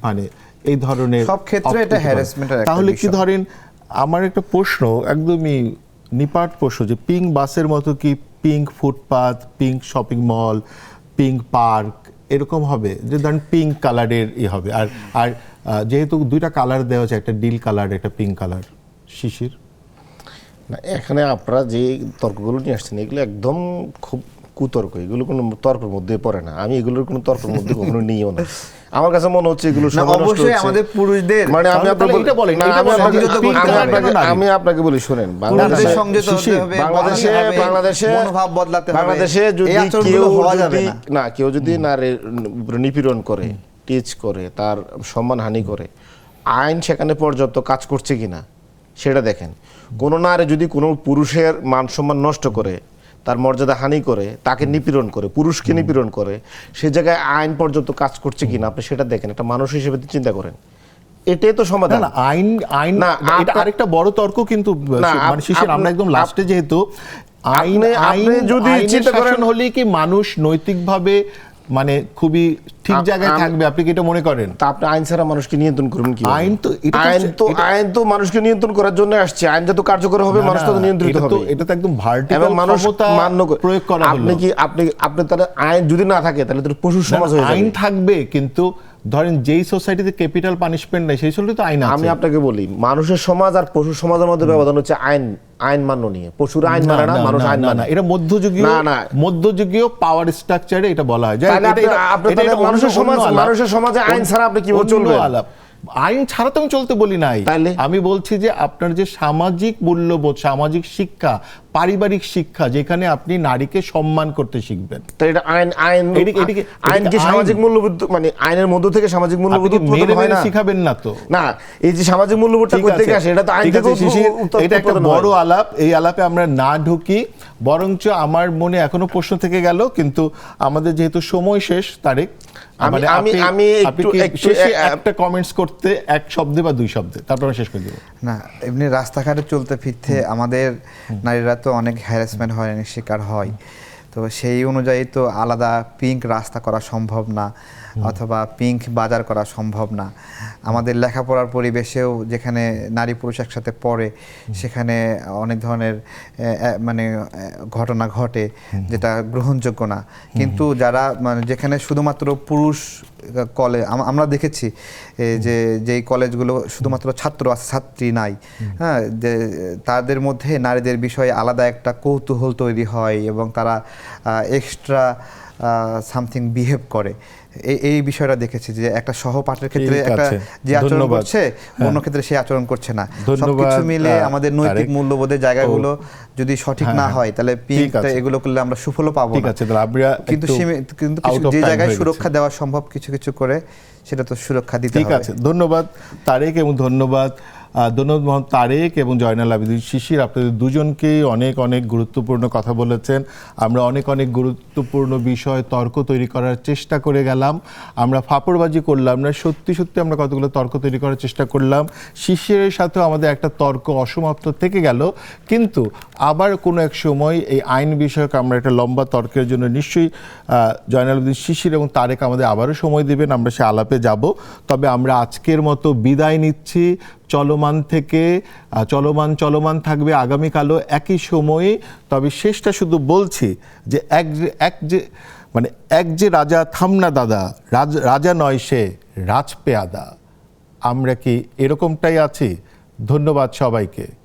মানে এই ধরনের সব ক্ষেত্রে এটা হ্যারাসমেন্টের একটা বিষয়। তাহলে কি ধরেন আমার একটা প্রশ্ন, একদমই নিপাট প্রশ্ন, যে পিঙ্ক বাসের মতো কি pink footpath, pink shopping mall, pink park এরকম হবে যে ধরেন পিঙ্ক কালারের হবে, আর যেহেতু দুইটা কালার দেওয়া আছে, একটা ডিল কালার একটা পিঙ্ক কালার, শিশির না এখানে আপনারা যে তর্কগুলো নিয়ে আসছেন এগুলো একদম খুব কুতর্ক, এগুলো কোনো তর্কের মধ্যে পড়ে না। আমি এগুলোর কোনো তর্কের মধ্যে কখনো নিইও না। আমার কাছে মনে হচ্ছে এগুলো না, সময় নষ্ট অবশ্যই হচ্ছে। আমাদের পুরুষদের মানে আমি তাহলে আপনাকে এটা বলেন, না, এটা আমি বলেন, আপনাকে- সংযত করতে আমি হবে আপনাকে- নারী। আমি আপনাকে বলি, শুনেন, পুরুষদের বাংলাদেশে সংযত হতে হবে, বাংলাদেশে বাড়াতে হবে, বাংলাদেশে মনোভাব বদলাতে হবে। বাংলাদেশে এই যদি আচরণগুলো কেউ হওয়া যাবে যদি না। কেউ যদি নারীর উপরে নিপীড়ন করে, টিচ করে, তার সম্মানহানি করে, আইন সেখানে পর্যাপ্ত কাজ করছে কিনা সেটা দেখেন। কোনো নারী যদি কোনো পুরুষের মান সম্মান নষ্ট করে, তার মর্যাদা হানি করে, তাকে নিপীড়ন করে, পুরুষকে নিপীড়ন করে, সে জায়গায় আইন পর্যন্ত কাজ করছে কিনা আপনি সেটা দেখেন। একটা মানুষ হিসেবে চিন্তা করেন, এটাই তো না সমাধান। না, আইন আইন না, এটা আরেকটা বড় তর্ক কিন্তু না, মানে শিশির, আমরা একদম লাস্টে যেহেতু আইন আইন আপনি যদি আইনের চিন্তা করেন- শাসন হলেই কি মানুষ নৈতিকভাবে মানে খুবই ঠিক জায়গায় থাকবে, আপনি কি এটা মনে করেন? তা আপনি আইন ছাড়া মানুষকে নিয়ন্ত্রণ করবেন কি? আইন তো এটা তো- আইন তো মানুষকে নিয়ন্ত্রণ করার জন্য আসছে। আইন যত কার্যকর হবে, না, মানুষ তত না, নিয়ন্ত্রিত এটা তো- হবে। এটা তো একদম এবং ভার্টিক্যাল মানুষ ক্ষমতা মান্য প্রয়োগ করা হলো। আপনি কি আপনি তাহলে আইন যদি না থাকে তাহলে তো পশু না, সমাজ হয়ে আইন যাবে। থাকবে, কিন্তু ধরেন যেই সোসাইটিতে ক্যাপিটাল পানিশমেন্ট নেই সেই সোসাইটিতে তো আইন আছে। আমি আপনাকে বলি, মানুষের সমাজ আর পশু সমাজের মধ্যে ব্যবধান হচ্ছে আইন মান্য নিয়ে। পশুরা আইন মানে না, মানুষ আইন মানে। এটা মধ্যযুগীয় না। মধ্যযুগীয় পাওয়ার স্ট্রাকচারে এটা বলা হয়। তাহলে আপনি তাহলে মানুষের সমাজে আইন ছাড়া আপনি কিভাবে চলবেন? আইন ছাড়া তো আমি চলতে বলি নাই। তাইলে? আমি বলছি যে আপনার যে সামাজিক মূল্যবোধ, সামাজিক শিক্ষা, পারিবারিক শিক্ষা, যেখানে আপনি নারীকে সম্মান করতে শিখবেন। তো এটা আইন এদিকে কি সামাজিক মূল্যবোধ, মানে আইনের মধ্য থেকে সামাজিক মূল্যবোধ আপনি উৎপন্ন মেরে হয় মেরে না? শিখাবেন না তো। না, এই যে সামাজিক মূল্যবোধটা ঠিক কই থেকে আছে, আসে? এটা তো আইন ঠিক থেকে আছে, শিশির, এটা একটা উৎপন্ন বড় হয়। আলাপ। এই আলাপে আমরা না ঢুকি, বরঞ্চ আমার মনে এখনো প্রশ্ন থেকে গেল, কিন্তু আমাদের যেহেতু সময় শেষ, তারেক, মানে আমি আপনি কি একটু শেষে একটা কমেন্টস করতে, এক শব্দে বা দুই শব্দে, তারপর আমি শেষ করে দেব। না, এমনি রাস্তাঘাটে চলতে ফিরতে আমাদের নারীরা তো অনেক হ্যারাসমেন্ট হয়রানির শিকার হয়। তো সেই অনুযায়ী তো আলাদা পিঙ্ক রাস্তা করা সম্ভব না, অথবা পিঙ্ক বাজার করা সম্ভব না। আমাদের লেখাপড়ার পরিবেশেও যেখানে নারী পুরুষ একসাথে পড়ে, সেখানে অনেক ধরনের মানে ঘটনা ঘটে যেটা গ্রহণযোগ্য না। কিন্তু যারা মানে যেখানে শুধুমাত্র পুরুষ কলেজ, আমরা দেখেছি যে যেই কলেজগুলো শুধুমাত্র ছাত্র আছে, ছাত্রী নাই, হ্যাঁ, যে তাদের মধ্যে নারীদের বিষয়ে আলাদা একটা কৌতূহল তৈরি হয় এবং তারা এক্সট্রা সামথিং বিহেভ করে। এই বিষয়টা দেখেছি যে একটা সহপাঠের ক্ষেত্রে একটা যে আচরণ করছে, অন্য ক্ষেত্রে সেই আচরণ করছে না। সবকিছু মিলে আমাদের নৈতিক মূল্যবোধের জায়গাগুলো যদি সঠিক না হয়, তাহলে পিঙ্কটা এগুলো করলে আমরা সুফলও পাবো না। কিন্তু যে জায়গায় সুরক্ষা দেওয়া সম্ভব কিছু কিছু করে, সেটা তো সুরক্ষা দিতে হবে। ঠিক আছে, ধন্যবাদ তারেক, এবং ধন্যবাদ মোহাম্মদ তারেক এবং জয়নাল আবেদীন শিশির। আপনাদের দুজনকেই অনেক অনেক গুরুত্বপূর্ণ কথা বলেছেন। আমরা অনেক অনেক গুরুত্বপূর্ণ বিষয় তর্ক তৈরি করার চেষ্টা করে গেলাম। আমরা ফাপড়বাজি করলাম না, সত্যি সত্যি আমরা কতগুলো তর্ক তৈরি করার চেষ্টা করলাম। শিশিরের সাথেও আমাদের একটা তর্ক অসমাপ্ত থেকে গেল, কিন্তু আবার কোনো এক সময় এই আইন বিষয়ক আমরা একটা লম্বা তর্কের জন্য নিশ্চয়ই জয়নাল আবেদীন শিশির এবং তারেক আমাদের আবারও সময় দেবেন, আমরা সে আলাপে যাব। তবে আমরা আজকের মতো বিদায় নিচ্ছি। চলমান থেকে চলমান থাকবে আগামীকালও একই সময়ে। তবে শেষটা শুধু বলছি যে এক যে রাজা থামনা দাদা, রাজা নয় সে রাজপেয়াদা। আমরা কি এরকমটাই আছি? ধন্যবাদ সবাইকে।